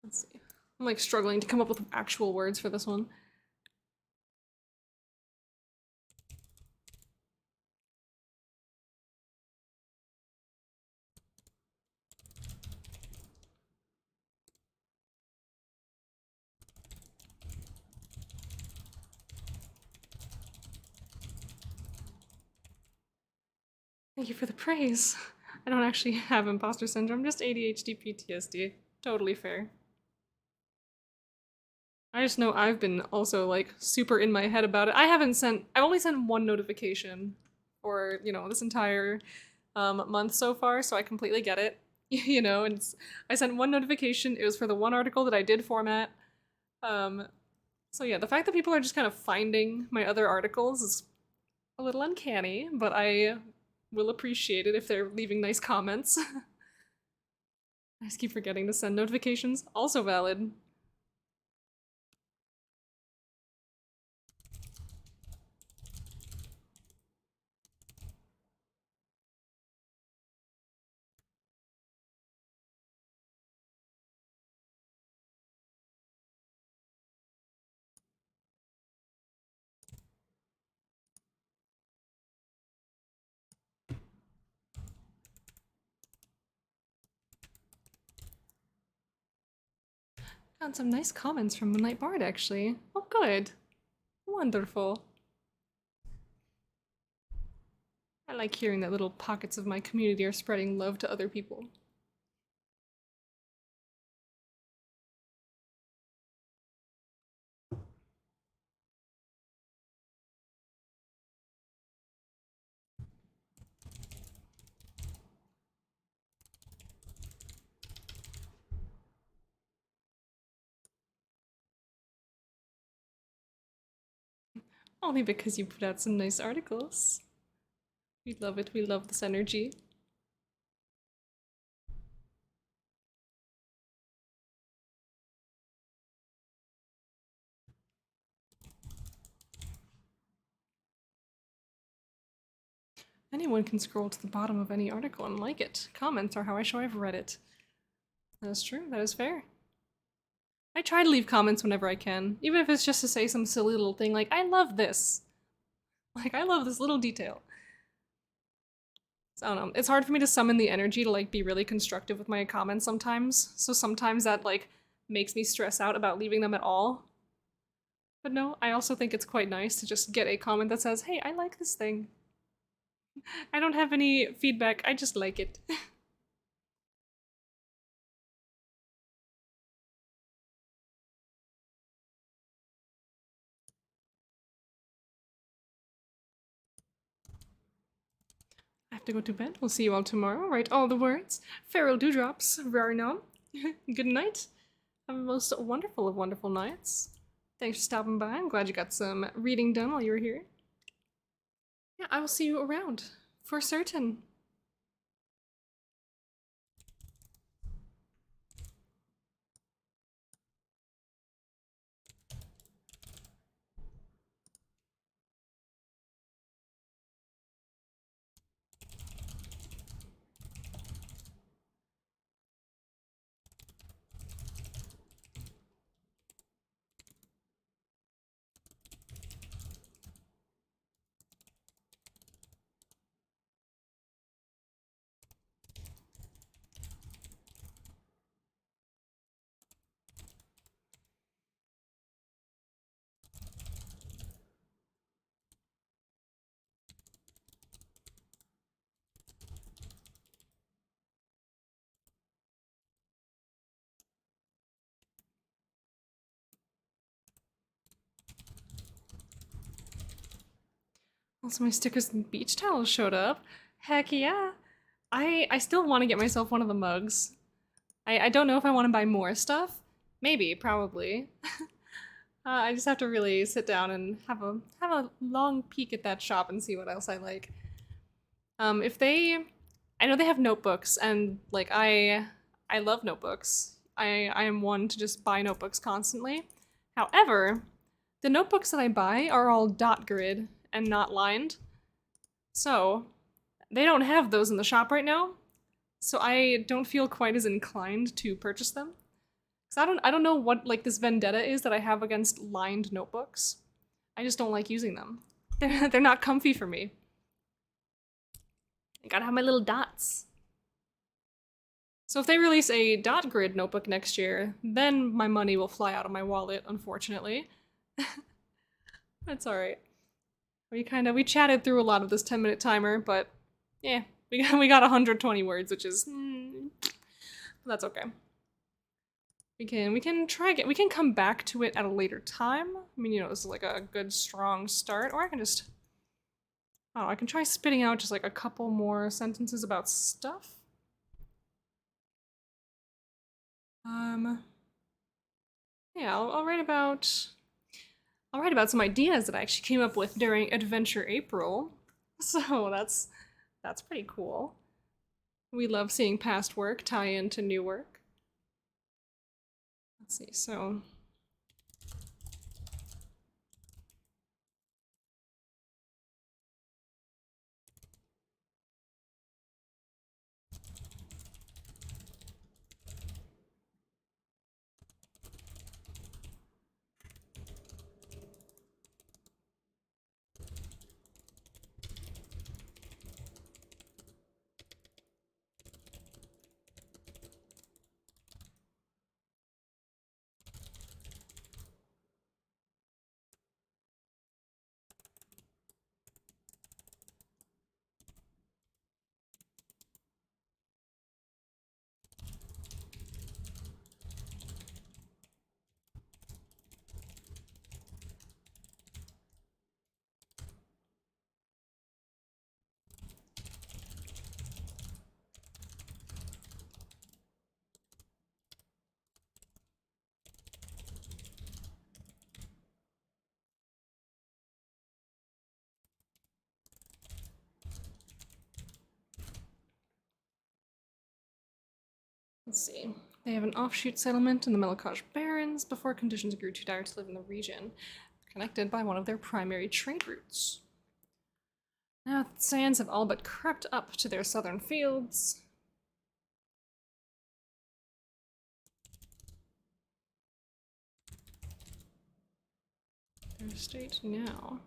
Let's see. I'm like struggling to come up with actual words for this one. Thank you for the praise. I don't actually have imposter syndrome, just ADHD PTSD. Totally fair. I just know I've been also like super in my head about it. I've only sent one notification for, this entire month so far, so I completely get it. And I sent one notification. It was for the one article that I did format. So yeah, the fact that people are just kind of finding my other articles is a little uncanny, but I will appreciate it if they're leaving nice comments. I just keep forgetting to send notifications. Also valid. Got some nice comments from Moonlight Bard, actually. Oh, good. Wonderful. I like hearing that little pockets of my community are spreading love to other people. Only because you put out some nice articles. We love it. We love this energy. Anyone can scroll to the bottom of any article and like it. Comments are how I show I've read it. That is true. That is fair. I try to leave comments whenever I can, even if it's just to say some silly little thing like, I love this. Like, I love this little detail. So, I don't know. It's hard for me to summon the energy to, like, be really constructive with my comments sometimes. So sometimes that, like, makes me stress out about leaving them at all. But no, I also think it's quite nice to just get a comment that says, hey, I like this thing. I don't have any feedback, I just like it. I have to go to bed. We'll see you all tomorrow. Write all the words. Feral dewdrops, Rarinon. Good night. Have a most wonderful of wonderful nights. Thanks for stopping by. I'm glad you got some reading done while you were here. Yeah, I will see you around. For certain. Also, my stickers and beach towels showed up. Heck yeah. I still want to get myself one of the mugs. I don't know if I want to buy more stuff. Maybe, probably. I just have to really sit down and have a long peek at that shop and see what else I like. If they, I know they have notebooks, and like I love notebooks. I am one to just buy notebooks constantly. However, the notebooks that I buy are all dot grid and not lined, so they don't have those in the shop right now. So I don't feel quite as inclined to purchase them. Cause I don't know what like this vendetta is that I have against lined notebooks. I just don't like using them. They're not comfy for me. I gotta have my little dots. So if they release a dot grid notebook next year, then my money will fly out of my wallet, unfortunately. That's alright. We chatted through a lot of this 10-minute timer, but Yeah, we got 120 words, which is that's okay. We can try again. We can come back to it at a later time. I mean, this is like a good strong start, or I can just I can try spitting out just like a couple more sentences about stuff. Yeah, I'll write about some ideas that I actually came up with during Adventure April. So that's pretty cool. We love seeing past work tie into new work. Let's see, so let's see. They have an offshoot settlement in the Melakaj Barrens before conditions grew too dire to live in the region, connected by one of their primary trade routes. Now the sands have all but crept up to their southern fields. Their state now.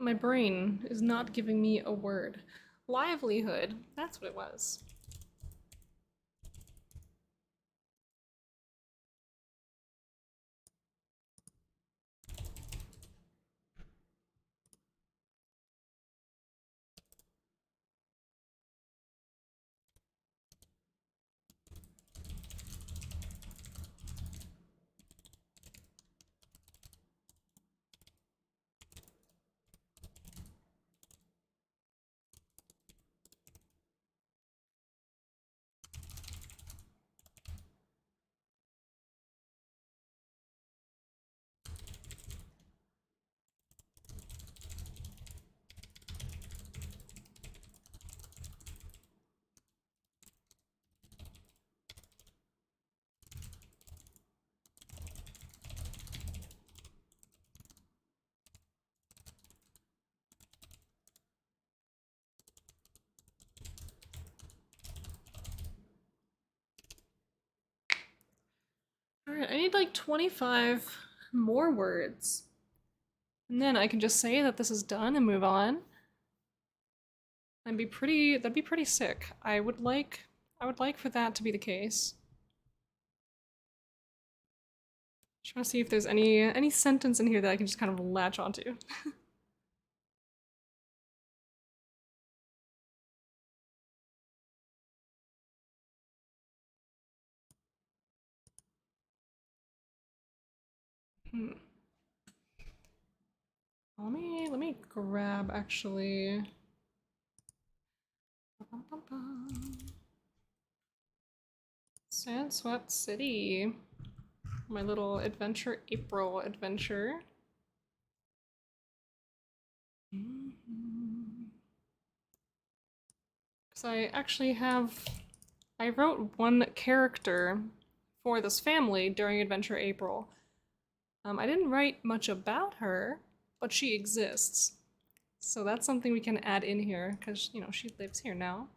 My brain is not giving me a word. Livelihood, that's what it was. need like 25 more words. And then I can just say that this is done and move on. That'd be pretty sick. I would like for that to be the case. Just want to see if there's any sentence in here that I can just kind of latch onto. Let me grab actually. Sandswept City. My little adventure, April adventure. Because I actually I wrote one character for this family during Adventure April. I didn't write much about her, but she exists. So that's something we can add in here, because, you know, she lives here now.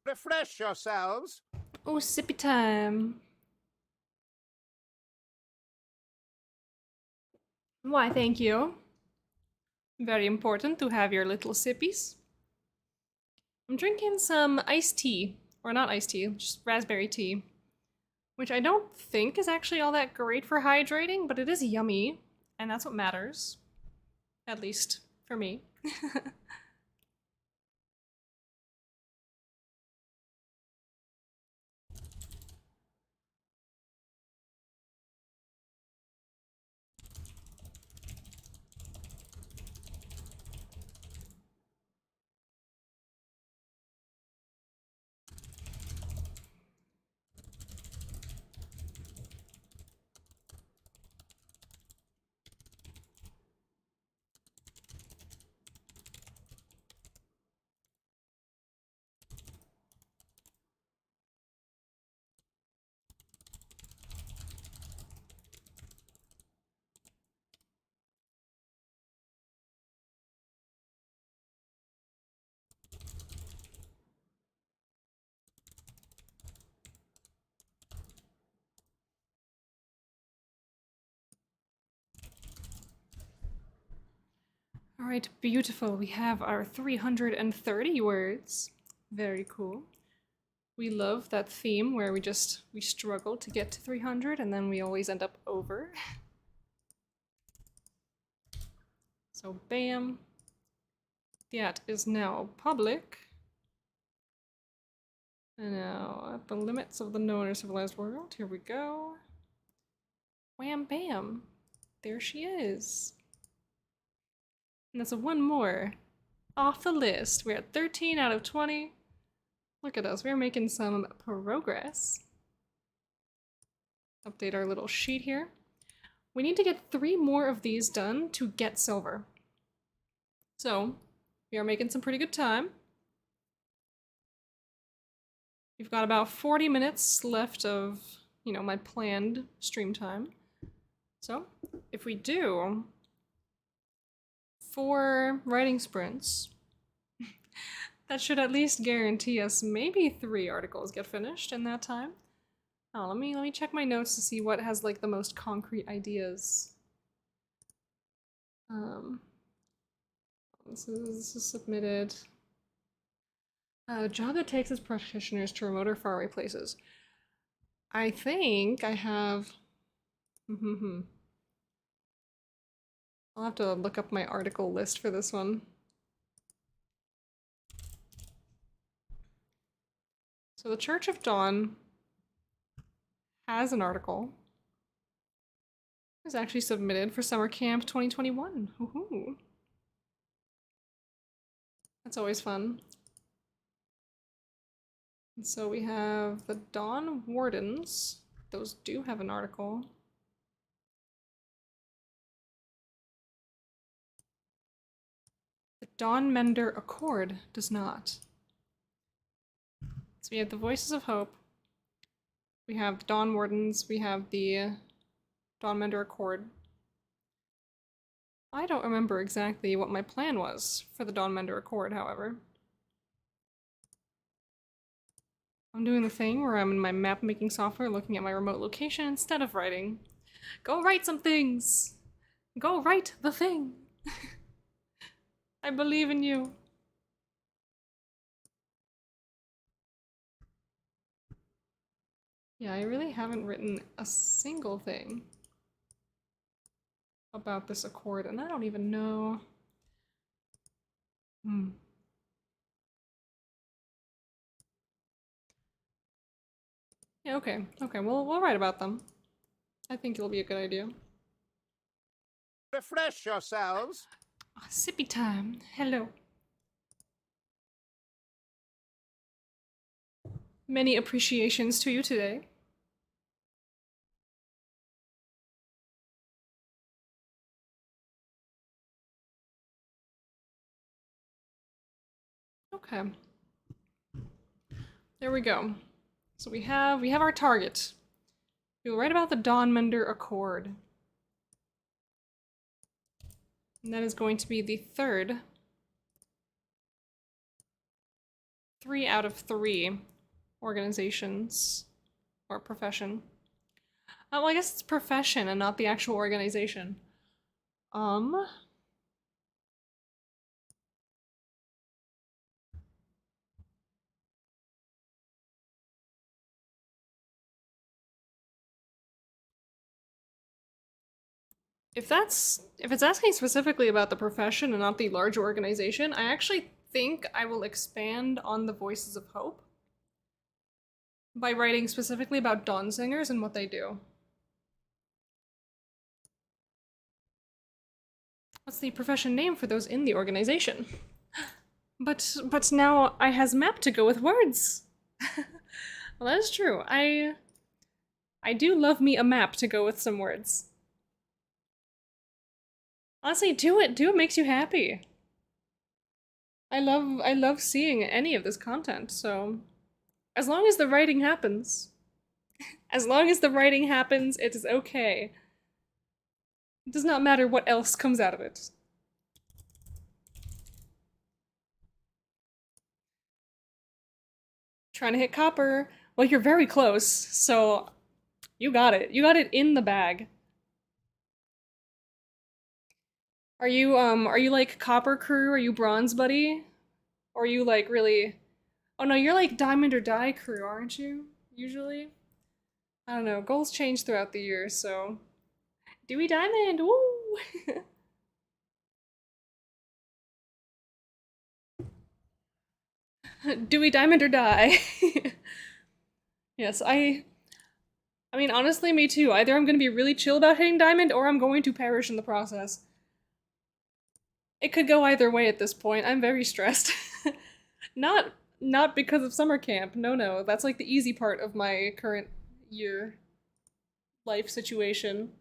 Refresh yourselves. Oh, sippy time. Why, thank you. Very important to have your little sippies. I'm drinking some iced tea. Or not iced tea, just raspberry tea. Which I don't think is actually all that great for hydrating, but it is yummy. And that's what matters. At least, for me. Alright, beautiful. We have our 330 words. Very cool. We love that theme where we struggle to get to 300 and then we always end up over. So bam. That is now public. And now at the limits of the known or civilized world, here we go. Wham bam. There she is. And that's one more off the list. We're at 13 out of 20. Look at us, we're making some progress. Update our little sheet here. We need to get 3 more of these done to get silver. So, we are making some pretty good time. We've got about 40 minutes left of, you know, my planned stream time. So, if we do 4 writing sprints, that should at least guarantee us maybe 3 articles get finished in that time. Oh, let me check my notes to see what has like the most concrete ideas. This is submitted. A job that takes its practitioners to remote or faraway places. I think I have. I'll have to look up my article list for this one. So the Church of Dawn has an article. It was actually submitted for Summer Camp 2021. Woohoo! That's always fun. And so we have the Dawn Wardens. Those do have an article. The Dawn Mender Accord does not. So we have the Voices of Hope. We have the Dawn Wardens. We have the Dawn Mender Accord. I don't remember exactly what my plan was for the Dawn Mender Accord, however. I'm doing the thing where I'm in my map-making software looking at my remote location instead of writing. Go write some things! Go write the thing! I believe in you. Yeah, I really haven't written a single thing about this accord, and I don't even know. Yeah, okay. Okay, we'll write about them. I think it'll be a good idea. Refresh yourselves. Sippy time. Hello. Many appreciations to you today. Okay. There we go. So we have our target. We will write about the Dawnmender Accord. And that is going to be the third 3 out of 3 organizations or profession. Well, I guess it's profession and not the actual organization. If it's asking specifically about the profession and not the large organization, I actually think I will expand on the Voices of Hope by writing specifically about dawn singers and what they do. What's the profession name for those in the organization? But now I has map to go with words. Well, that is true. I do love me a map to go with some words. Honestly, do it. Do what makes you happy. I love seeing any of this content, so as long as the writing happens. As long as the writing happens, it is okay. It does not matter what else comes out of it. Trying to hit copper. Well, you're very close, so you got it. You got it in the bag. Are you like copper crew? Are you bronze buddy? Or are you like really... Oh no, you're like diamond or die crew, aren't you? Usually? I don't know, goals change throughout the year, so... Dewey Diamond, woo! Dewey Diamond or die. Yes, I mean, honestly, me too. Either I'm gonna be really chill about hitting diamond, or I'm going to perish in the process. It could go either way at this point. I'm very stressed. Not because of summer camp. No. That's like the easy part of my current year life situation.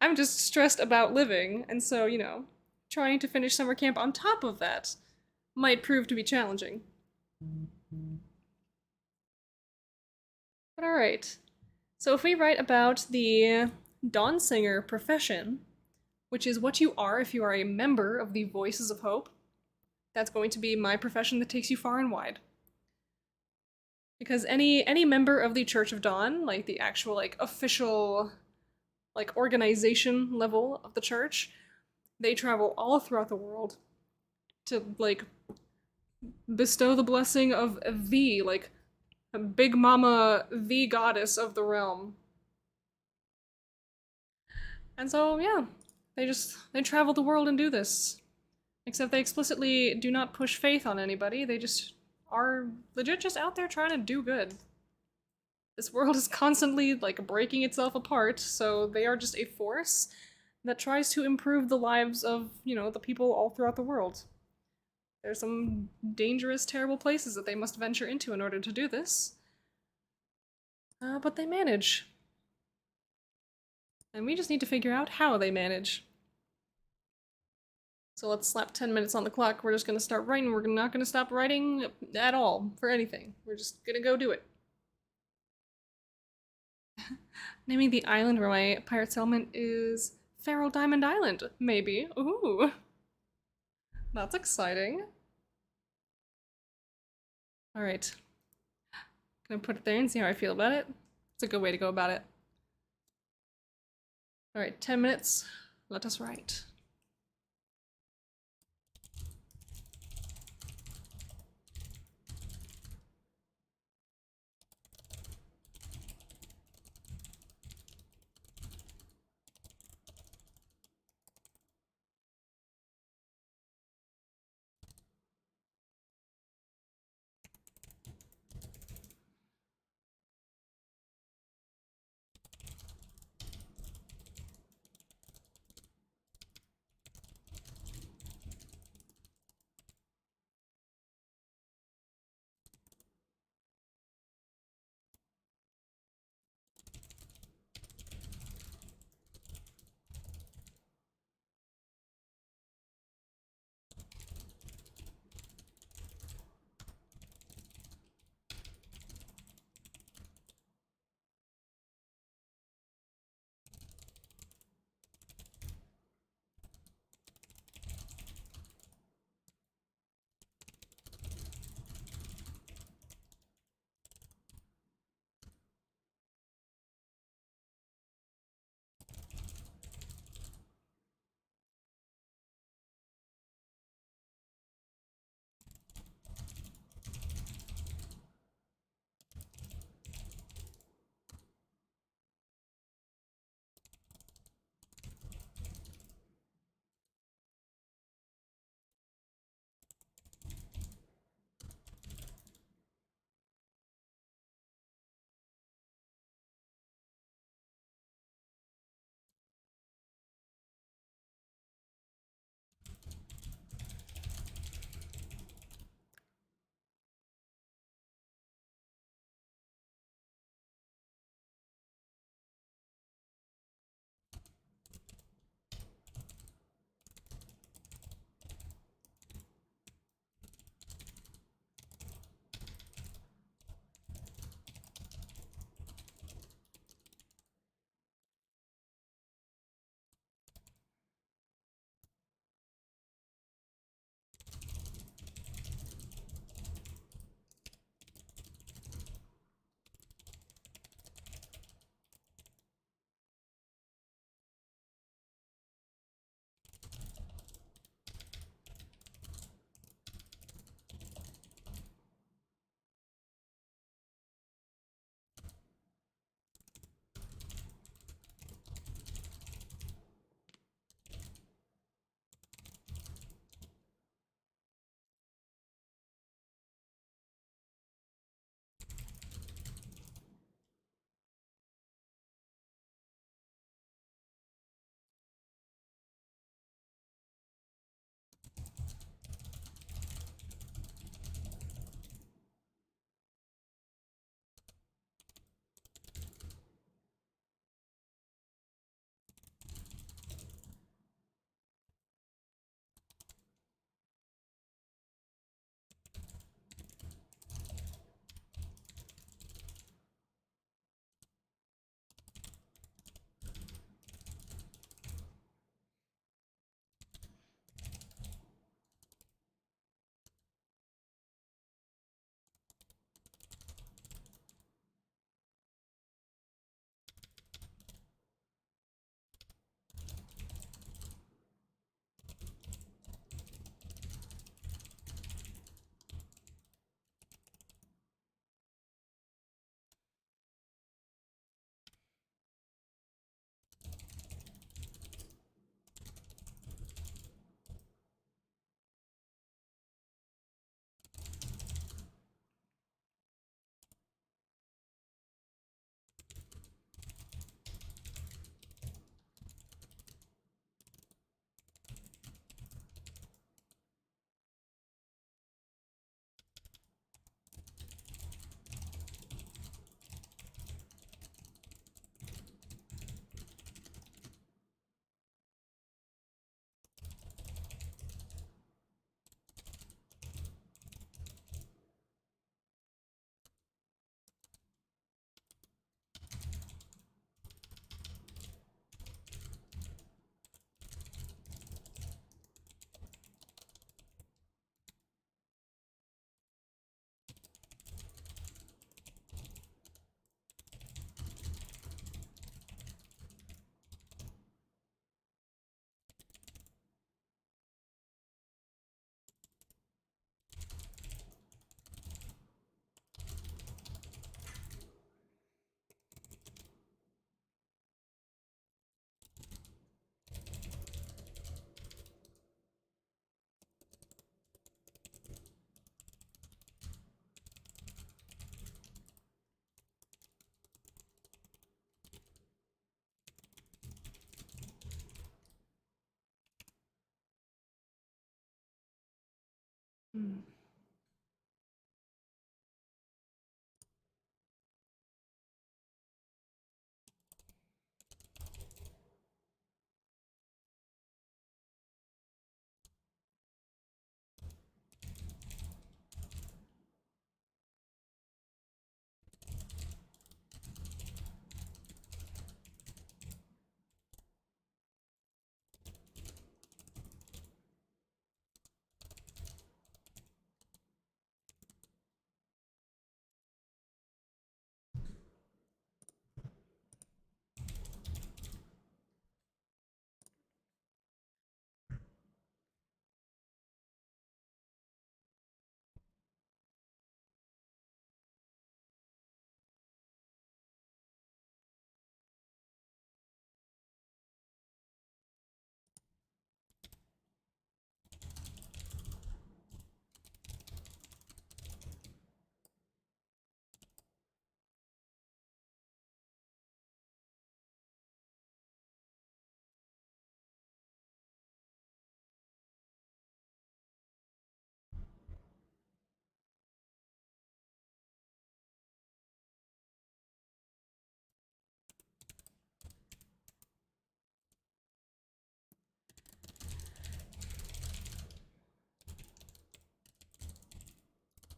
I'm just stressed about living, and so, you know, trying to finish summer camp on top of that might prove to be challenging. But alright. So if we write about the dawn singer profession, which is what you are if you are a member of the Voices of Hope, that's going to be my profession that takes you far and wide. Because any member of the Church of Dawn, like the actual like official like organization level of the church, they travel all throughout the world to like bestow the blessing of the like Big Mama, the goddess of the realm. And so yeah, they travel the world and do this. Except they explicitly do not push faith on anybody, they just are legit just out there trying to do good. This world is constantly, like, breaking itself apart, so they are just a force that tries to improve the lives of, you know, the people all throughout the world. There's some dangerous, terrible places that they must venture into in order to do this. But they manage. And we just need to figure out how they manage. So let's slap 10 minutes on the clock. We're just gonna start writing. We're not gonna stop writing at all for anything. We're just gonna go do it. Naming the island where my pirate settlement is Feral Diamond Island, maybe. Ooh. That's exciting. Alright. Gonna put it there and see how I feel about it. It's a good way to go about it. Alright, 10 minutes. Let us write.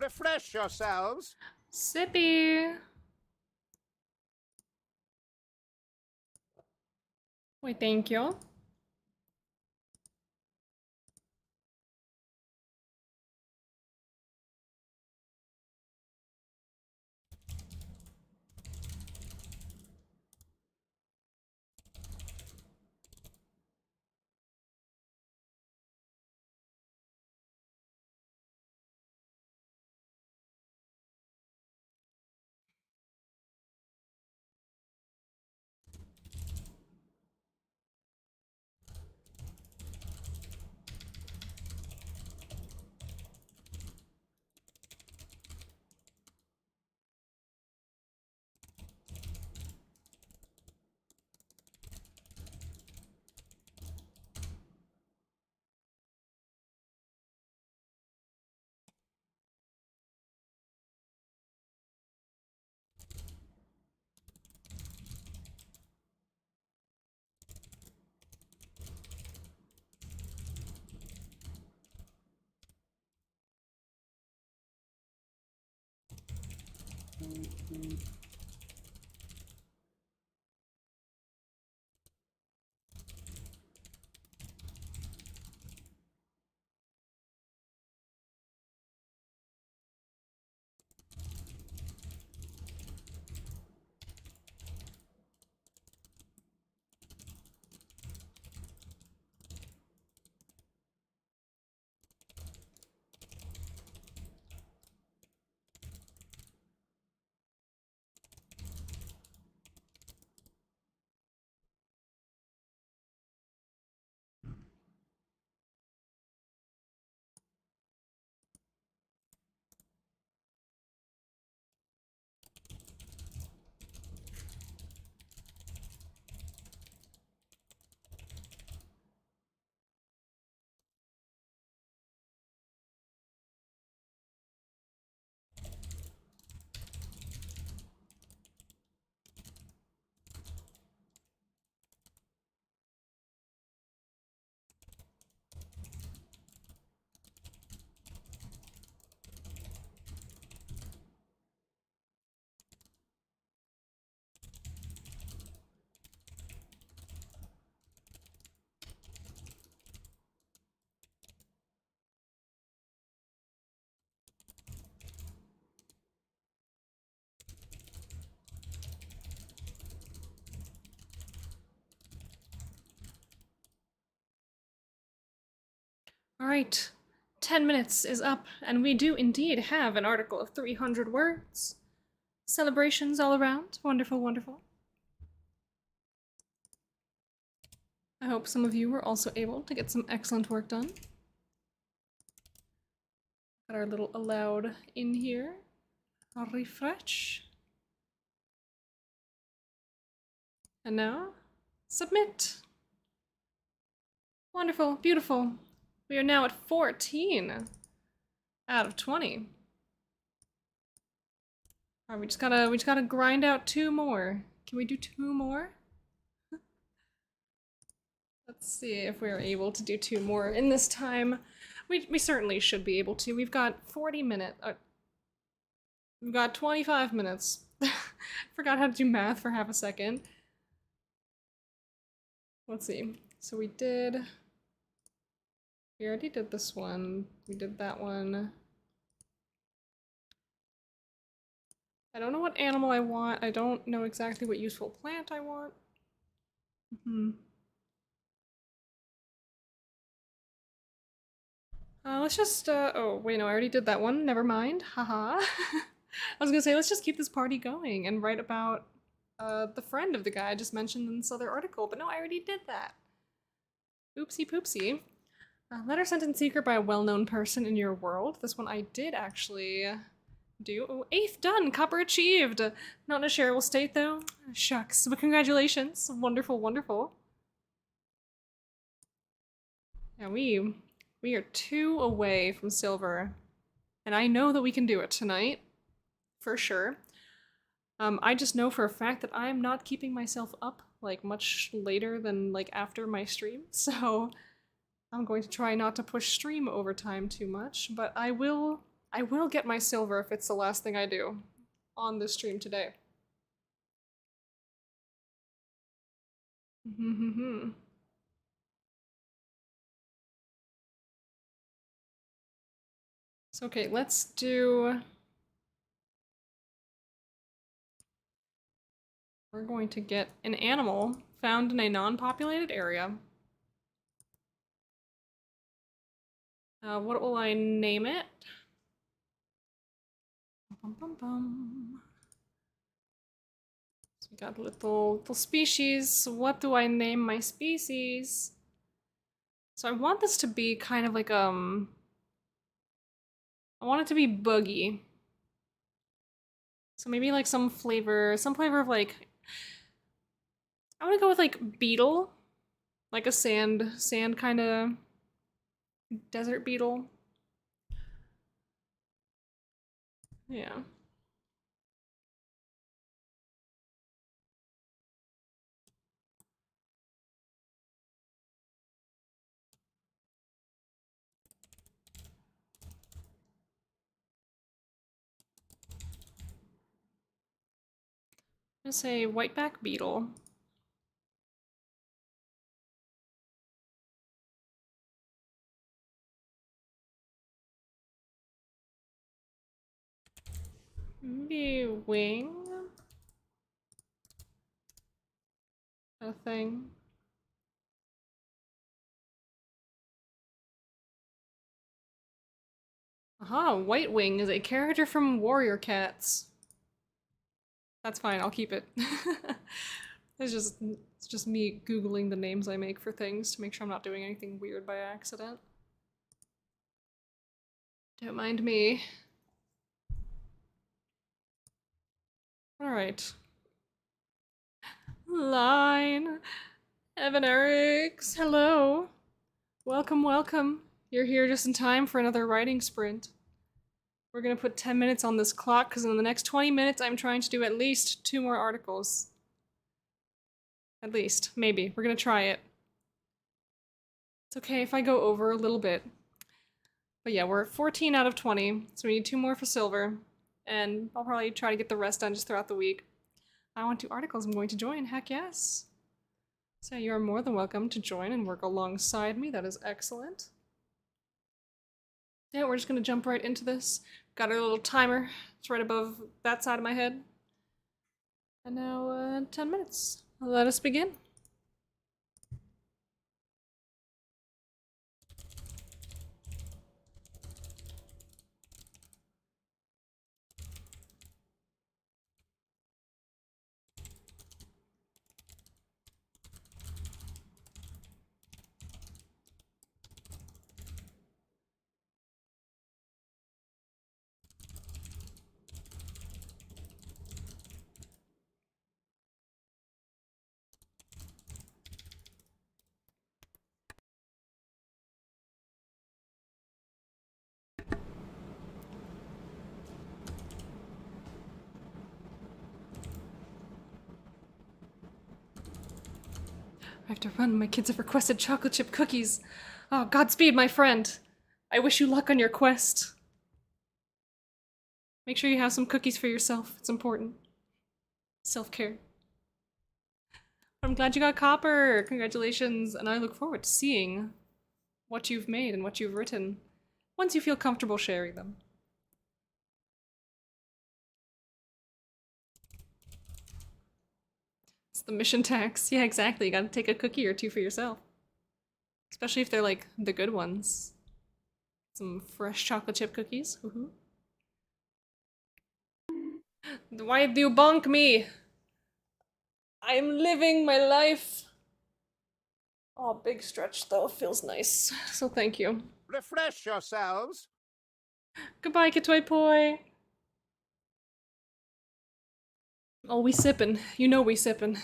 Refresh yourselves. Sippy! Wait, thank you. All right, 10 minutes is up, and we do indeed have an article of 300 words. Celebrations all around. Wonderful, wonderful. I hope some of you were also able to get some excellent work done. Got our little allowed in here. I'll refresh. And now, submit. Wonderful, beautiful. We are now at 14. Out of 20. Alright, we just gotta grind out 2 more. Can we do 2 more? Let's see if we're able to do 2 more in this time. We certainly should be able to. We've got 40 minutes. We've got 25 minutes. Forgot how to do math for half a second. Let's see. So we already did this one. We did that one. I don't know what animal I want. I don't know exactly what useful plant I want. Let's just, oh, wait, no, I already did that one. Never mind. Haha. I was gonna say, let's just keep this party going and write about, the friend of the guy I just mentioned in this other article, but no, I already did that. Oopsie poopsie. Letter sent in secret by a well-known person in your world. This one I did actually do. Oh, 8th done! Copper achieved! Not in a shareable state, though. Shucks, but congratulations. Wonderful, wonderful. Yeah, we are 2 away from silver. And I know that we can do it tonight. For sure. I just know for a fact that I'm not keeping myself up, like, much later than, like, after my stream. So I'm going to try not to push stream overtime too much, but I will get my silver if it's the last thing I do on this stream today. So okay, let's do... We're going to get an animal found in a non-populated area. What will I name it? Bum, bum, bum. So we got little species. What do I name my species? So I want this to be kind of like, I want it to be buggy. So maybe like some flavor of like, I want to go with like beetle. Like a sand kind of desert beetle. Yeah. I'm gonna say whiteback beetle. Maybe wing? A thing. Aha, White Wing is a character from Warrior Cats. That's fine, I'll keep it. It's just me Googling the names I make for things to make sure I'm not doing anything weird by accident. Don't mind me. Alright. Line. Evan Eriks, hello. Welcome, welcome. You're here just in time for another writing sprint. We're gonna put 10 minutes on this clock because in the next 20 minutes I'm trying to do at least 2 more articles. At least, maybe. We're gonna try it. It's okay if I go over a little bit. But yeah, we're at 14 out of 20, so we need 2 more for silver. And I'll probably try to get the rest done just throughout the week. I want 2 articles I'm going to join, heck yes. So you're more than welcome to join and work alongside me, that is excellent. Yeah, we're just gonna jump right into this. Got our little timer, it's right above that side of my head. And now, 10 minutes. Let us begin. I have to run. My kids have requested chocolate chip cookies. Oh, Godspeed, my friend. I wish you luck on your quest. Make sure you have some cookies for yourself. It's important. Self-care. I'm glad you got copper. Congratulations. And I look forward to seeing what you've made and what you've written once you feel comfortable sharing them. It's the mission tax. Yeah, exactly. You gotta take a cookie or two for yourself. Especially if they're like the good ones. Some fresh chocolate chip cookies. Woohoo. Why do you bonk me? I'm living my life. Oh, big stretch though. Feels nice. So thank you. Refresh yourselves. Goodbye, Kitoy Poi. Oh, we sippin'. You know we sippin'.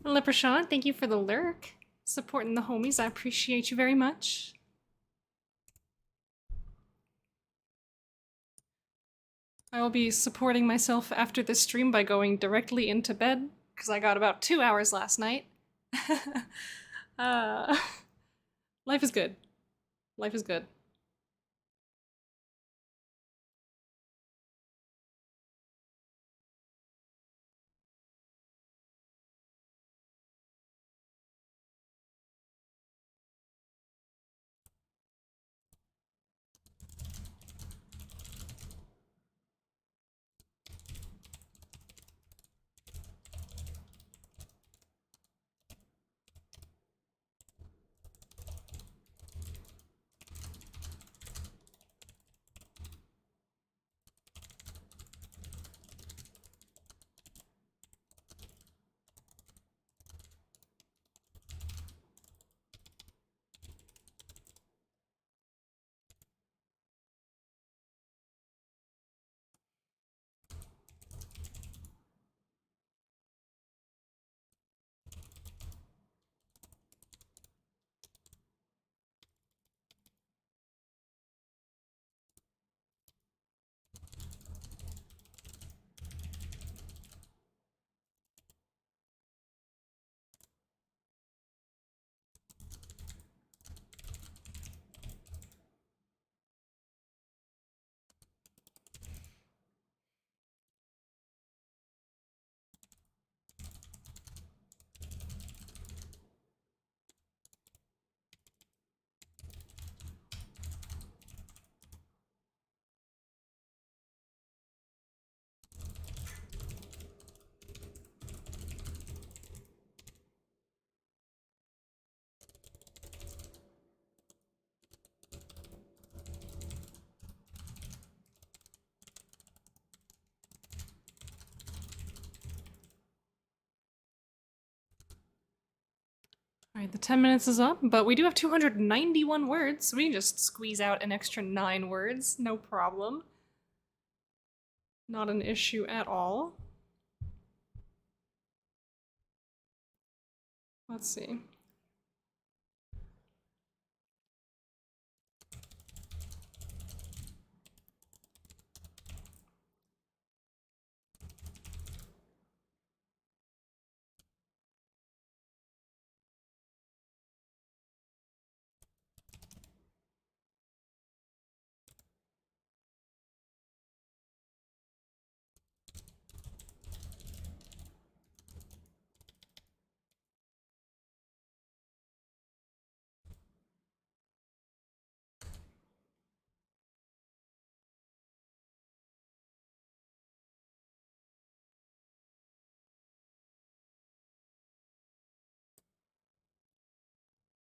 Leprechaun, thank you for the lurk. Supporting the homies, I appreciate you very much. I will be supporting myself after this stream by going directly into bed, because I got about 2 hours last night. uh, life is good. Life is good. Alright, the 10 minutes is up, but we do have 291 words, so we can just squeeze out an extra 9 words, no problem. Not an issue at all. Let's see.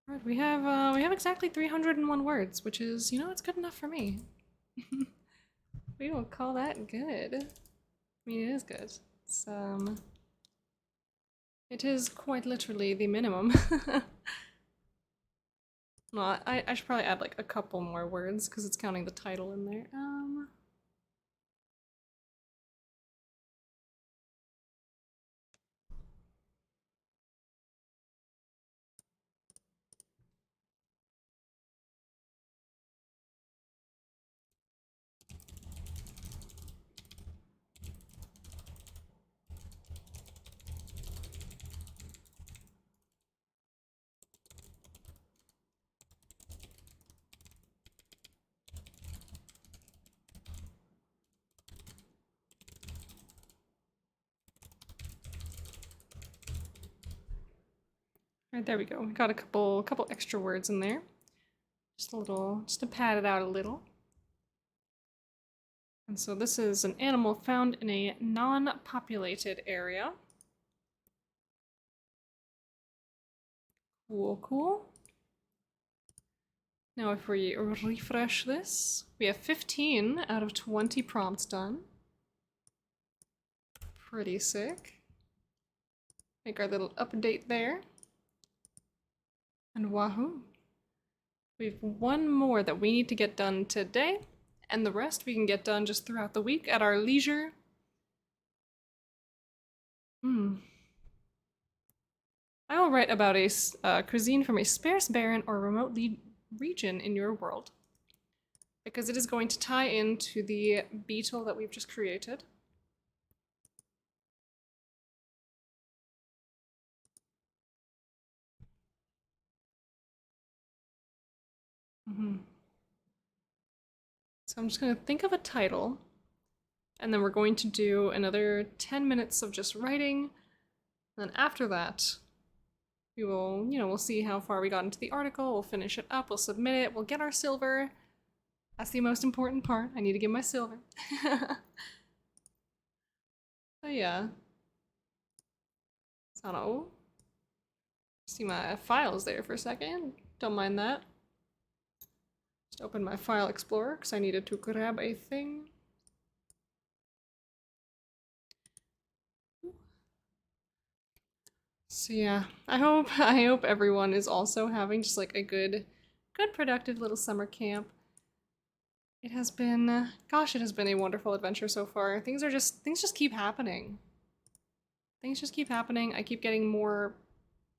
Alright, we have exactly 301 words, which is, you know, it's good enough for me. We will call that good. I mean, it is good. It's, it is quite literally the minimum. Well, I should probably add like a couple more words because it's counting the title in there. Alright, there we go. We got a couple extra words in there. Just a little, just to pad it out a little. And so this is an animal found in a non-populated area. Cool, cool. Now if we refresh this, we have 15 out of 20 prompts done. Pretty sick. Make our little update there. And wahoo! We've one more that we need to get done today, and the rest we can get done just throughout the week at our leisure. I will write about a cuisine from a sparse, barren, or remote region in your world. Because it is going to tie into the beetle that we've just created. So I'm just going to think of a title, and then we're going to do another 10 minutes of just writing. Then after that, we will, we'll see how far we got into the article, we'll finish it up, we'll submit it, we'll get our silver. That's the most important part. I need to get my silver. So yeah. So no. See my files there for a second. Don't mind that. Just open my file explorer because I needed to grab a thing. So yeah, I hope everyone is also having just like a good productive little summer camp. It has been, gosh, it has been a wonderful adventure so far. Things just keep happening. Things just keep happening. I keep getting more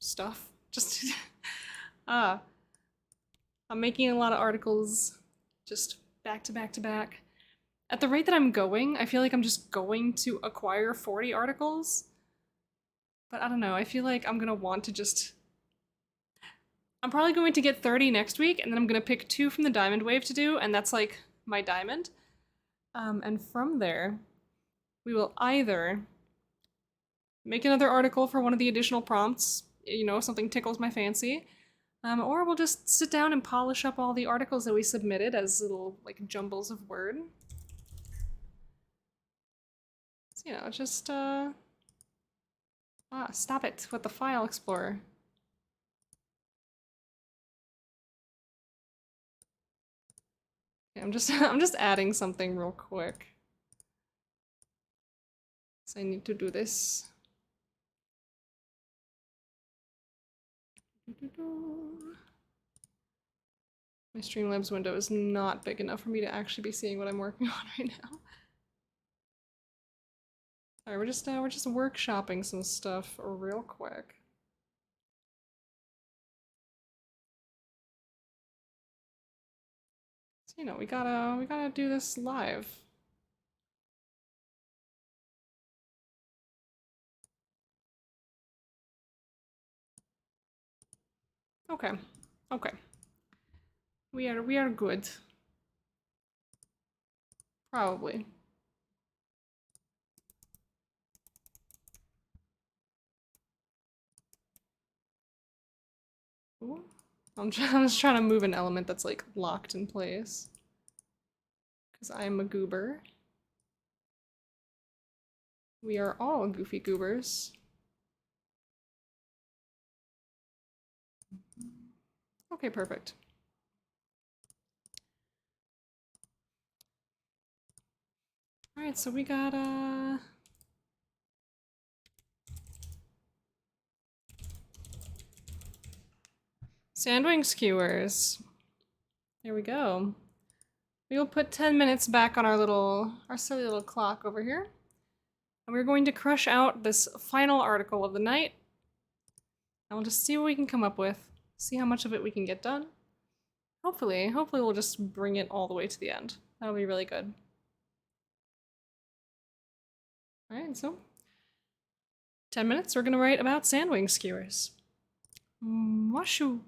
stuff. Just, I'm making a lot of articles, just back to back to back. At the rate that I'm going, I feel like I'm just going to acquire 40 articles. But I don't know, I feel like I'm gonna want to just... I'm probably going to get 30 next week, and then I'm gonna pick 2 from the diamond wave to do, and that's like my diamond. And from there, we will either make another article for one of the additional prompts, something tickles my fancy, or we'll just sit down and polish up all the articles that we submitted as little like jumbles of word. So, just stop it with the file explorer. Okay, I'm just adding something real quick. So I need to do this. My Streamlabs window is not big enough for me to actually be seeing what I'm working on right now. Alright, we're just workshopping some stuff real quick. So, we gotta do this live. Okay. Okay. We are good. Probably. Ooh. I'm just trying to move an element that's like locked in place. Because I'm a goober. We are all goofy goobers. Okay, perfect. Alright, so we got sandwing skewers. There we go. We will put 10 minutes back on our silly little clock over here. And we're going to crush out this final article of the night. And we'll just see what we can come up with. See how much of it we can get done. Hopefully we'll just bring it all the way to the end. That'll be really good. Alright, so 10 minutes, we're gonna write about sandwing skewers. Washu.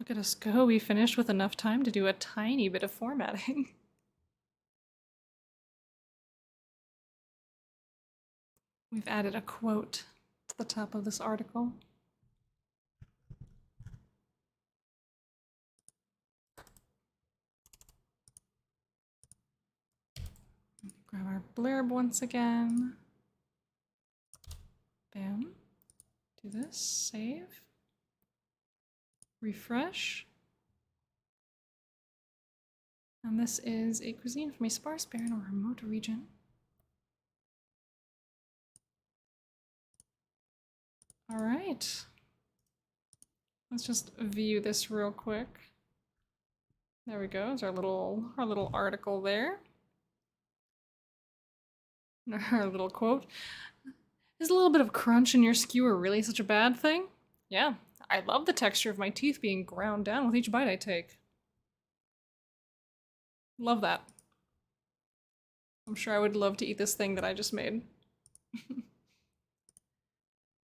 Look at us go. We finished with enough time to do a tiny bit of formatting. We've added a quote to the top of this article. Grab our blurb once again. Bam. Do this. Save. Refresh. And this is a cuisine from a sparse, barren, or remote region. All right. Let's just view this real quick. There we go. There's our little article there. Our little quote. Is a little bit of crunch in your skewer really such a bad thing? Yeah, I love the texture of my teeth being ground down with each bite I take. Love that. I'm sure I would love to eat this thing that I just made.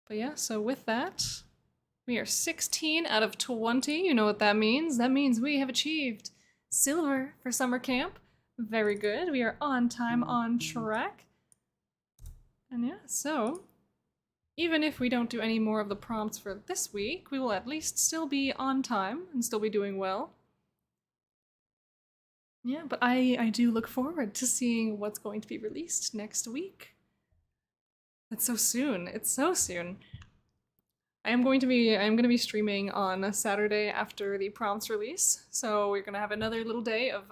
But yeah, so with that, we are 16 out of 20. You know what that means. That means we have achieved silver for summer camp. Very good. We are on time, on track. And yeah, so even if we don't do any more of the prompts for this week, we will at least still be on time and still be doing well. Yeah, but I do look forward to seeing what's going to be released next week. It's so soon. It's so soon. I'm going to be streaming on Saturday after the prompts release, so we're gonna have another little day of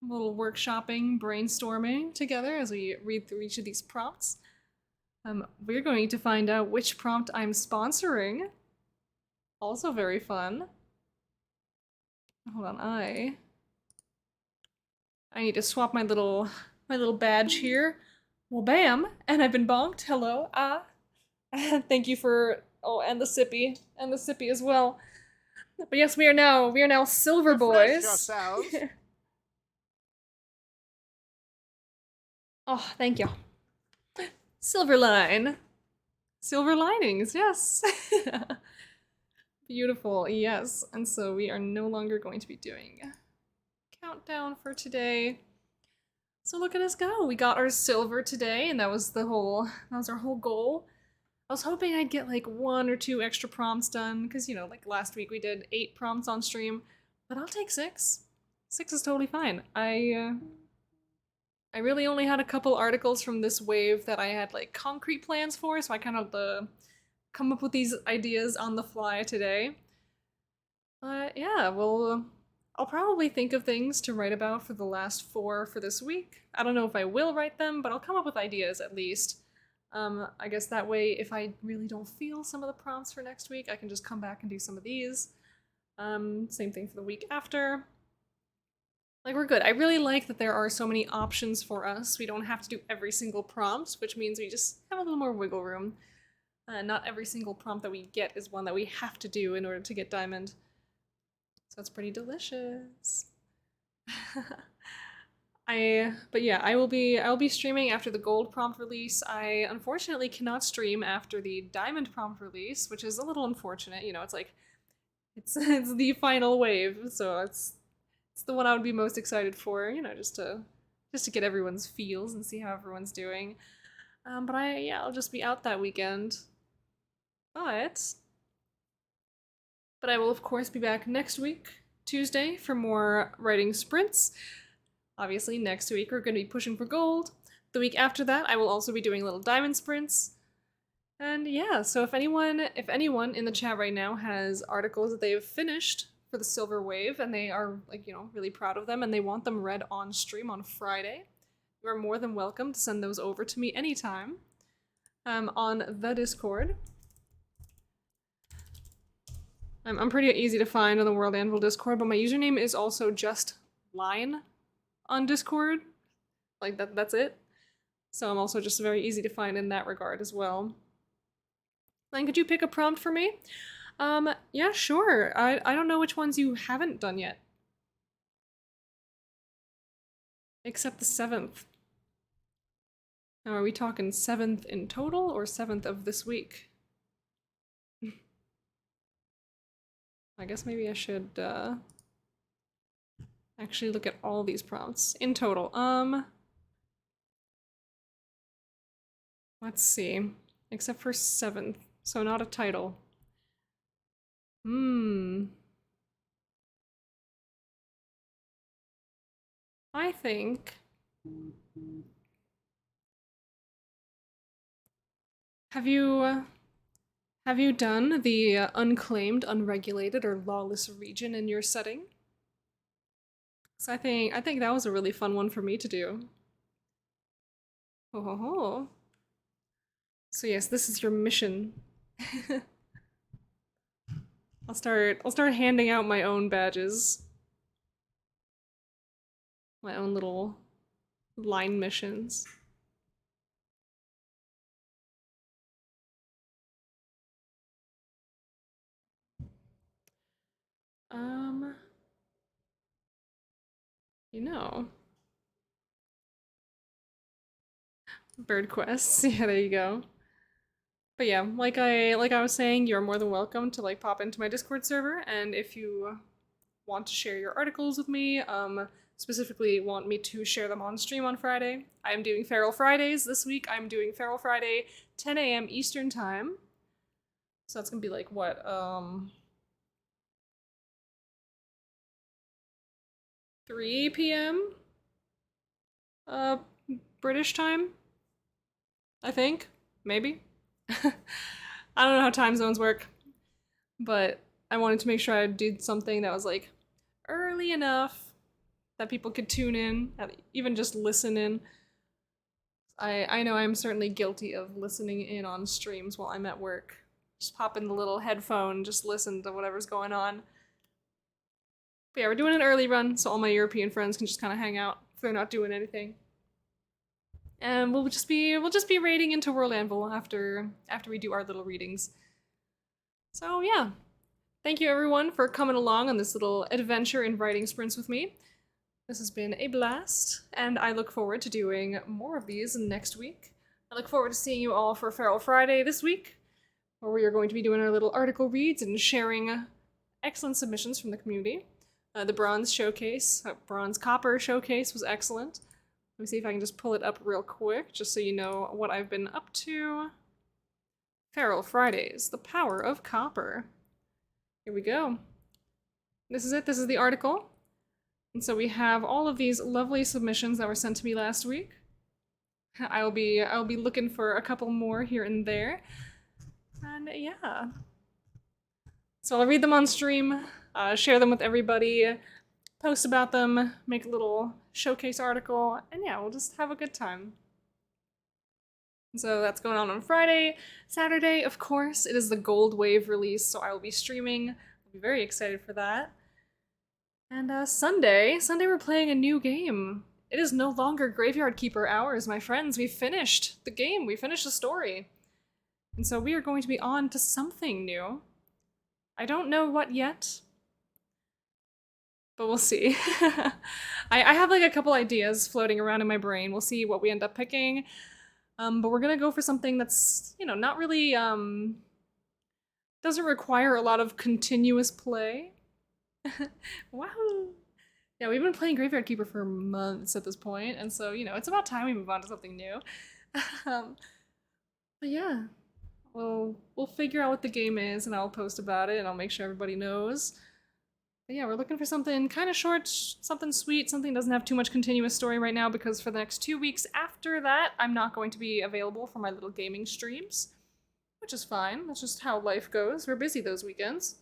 little workshopping, brainstorming together as we read through each of these prompts. We're going to find out which prompt I'm sponsoring. Also very fun. Hold on, I need to swap my little badge here. Well, bam, and I've been bonked. Hello, thank you for and the sippy as well. But yes, we are now silver Refresh boys. yourselves. Oh, thank you. Silver line. Silver linings, yes. Beautiful, yes. And so we are no longer going to be doing countdown for today. So look at us go. We got our silver today, and that was our whole goal. I was hoping I'd get like 1 or 2 extra prompts done, because you know, like last week we did 8 prompts on stream, but I'll take 6. 6 is totally fine. I really only had a couple articles from this wave that I had like concrete plans for, so I kind of come up with these ideas on the fly today. But yeah, I'll probably think of things to write about for the last 4 for this week. I don't know if I will write them, but I'll come up with ideas at least. I guess that way, if I really don't feel some of the prompts for next week, I can just come back and do some of these. Same thing for the week after. Like, we're good. I really like that there are so many options for us. We don't have to do every single prompt, which means we just have a little more wiggle room. Not every single prompt that we get is one that we have to do in order to get diamond. So it's pretty delicious. But yeah, I'll be streaming after the gold prompt release. I unfortunately cannot stream after the diamond prompt release, which is a little unfortunate. You know, it's like it's the final wave, so it's the one I would be most excited for, you know, just to get everyone's feels and see how everyone's doing. But I'll just be out that weekend. But I will of course be back next week, Tuesday, for more writing sprints. Obviously, next week we're going to be pushing for gold. The week after that, I will also be doing little diamond sprints. And yeah, so if anyone in the chat right now has articles that they've finished for the silver wave and they are, like, you know, really proud of them and they want them read on stream on Friday, you are more than welcome to send those over to me anytime on the Discord. I'm pretty easy to find on the World Anvil Discord, but my username is also just line on Discord. Like, that's it. So I'm also just very easy to find in that regard as well. Then could you pick a prompt for me? Yeah, sure. I don't know which ones you haven't done yet. Except the 7th. Now, are we talking 7th in total or 7th of this week? I guess maybe I should actually look at all these prompts in total. Let's see. Except for 7th, so not a title. I think... Have you done the unclaimed, unregulated, or lawless region in your setting? So I think that was a really fun one for me to do. Ho ho ho. So yes, this is your mission. I'll start handing out my own badges. My own little line missions. You know. Bird quests. Yeah, there you go. But yeah, like I was saying, you're more than welcome to like pop into my Discord server, and if you want to share your articles with me, specifically want me to share them on stream on Friday, I am doing Feral Fridays this week. I'm doing Feral Friday 10 a.m. Eastern time. So that's gonna be like what, 3 p.m. British time? I think. Maybe. I don't know how time zones work, but I wanted to make sure I did something that was like early enough that people could tune in, even just listen in. I know I'm certainly guilty of listening in on streams while I'm at work. Just pop in the little headphone, just listen to whatever's going on. But yeah, we're doing an early run, so all my European friends can just kind of hang out if they're not doing anything. And we'll just be raiding into World Anvil after we do our little readings. So yeah, thank you everyone for coming along on this little adventure in writing sprints with me. This has been a blast, and I look forward to doing more of these next week. I look forward to seeing you all for Feral Friday this week, where we are going to be doing our little article reads and sharing excellent submissions from the community. The Bronze Copper showcase was excellent. Let me see if I can just pull it up real quick, just so you know what I've been up to. Feral Fridays, the power of copper. Here we go. This is it, this is the article. And so we have all of these lovely submissions that were sent to me last week. I'll be looking for a couple more here and there. And yeah. So I'll read them on stream, share them with everybody, post about them, make a little showcase article, and yeah, we'll just have a good time. So that's going on Friday. Saturday, of course, it is the Gold Wave release, so I will be streaming. I'll be very excited for that. And Sunday we're playing a new game. It is no longer Graveyard Keeper hours, my friends. We finished the game. We finished the story. And so we are going to be on to something new. I don't know what yet, but we'll see. I have like a couple ideas floating around in my brain. We'll see what we end up picking. But we're gonna go for something that's, you know, not really, doesn't require a lot of continuous play. Wow. Yeah, we've been playing Graveyard Keeper for months at this point, and so, you know, it's about time we move on to something new. But yeah, we'll figure out what the game is, and I'll post about it, and I'll make sure everybody knows. But yeah, we're looking for something kind of short, something sweet, something that doesn't have too much continuous story right now, because for the next 2 weeks after that, I'm not going to be available for my little gaming streams, which is fine. That's just how life goes. We're busy those weekends.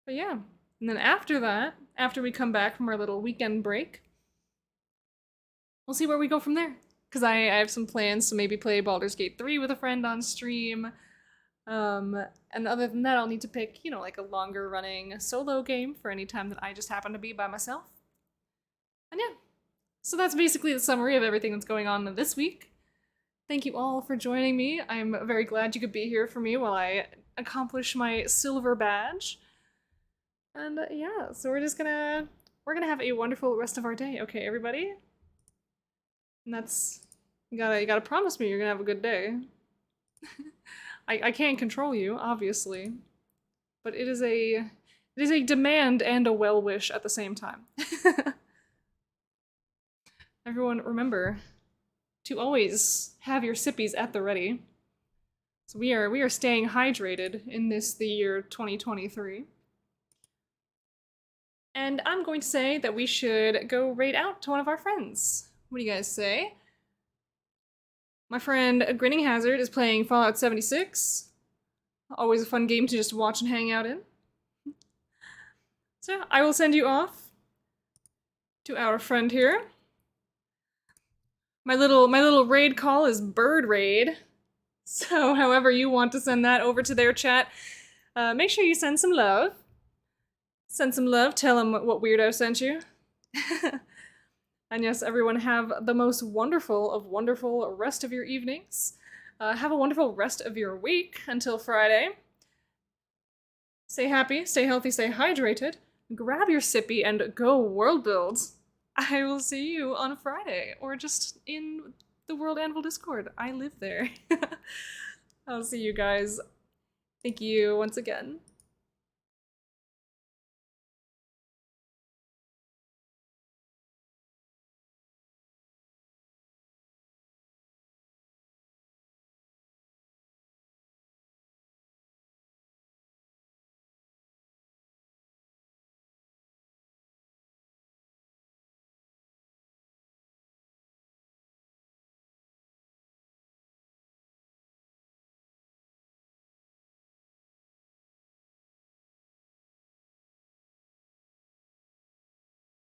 But yeah, and then after that, after we come back from our little weekend break, we'll see where we go from there. Because I have some plans to maybe play Baldur's Gate 3 with a friend on stream. And other than that, I'll need to pick, you know, like a longer running solo game for any time that I just happen to be by myself. And yeah, so that's basically the summary of everything that's going on this week. Thank you all for joining me. I'm very glad you could be here for me while I accomplish my silver badge. And yeah, so we're gonna have a wonderful rest of our day. Okay, everybody? And that's, you gotta promise me you're gonna have a good day. I can't control you, obviously, but it is a It is a demand and a well wish at the same time. Everyone, remember to always have your sippies at the ready. So we are staying hydrated in the year 2023. And I'm going to say that we should go raid out to one of our friends. What do you guys say? My friend Grinning Hazard is playing Fallout 76. Always a fun game to just watch and hang out in. So I will send you off to our friend here. My little raid call is Bird Raid. So however you want to send that over to their chat, make sure you send some love. Send some love, tell them what weirdo sent you. And yes, everyone have the most wonderful rest of your evenings. Have a wonderful rest of your week until Friday. Stay happy, stay healthy, stay hydrated. Grab your sippy and go world build. I will see you on Friday, or just in the World Anvil Discord. I live there. I'll see you guys. Thank you once again.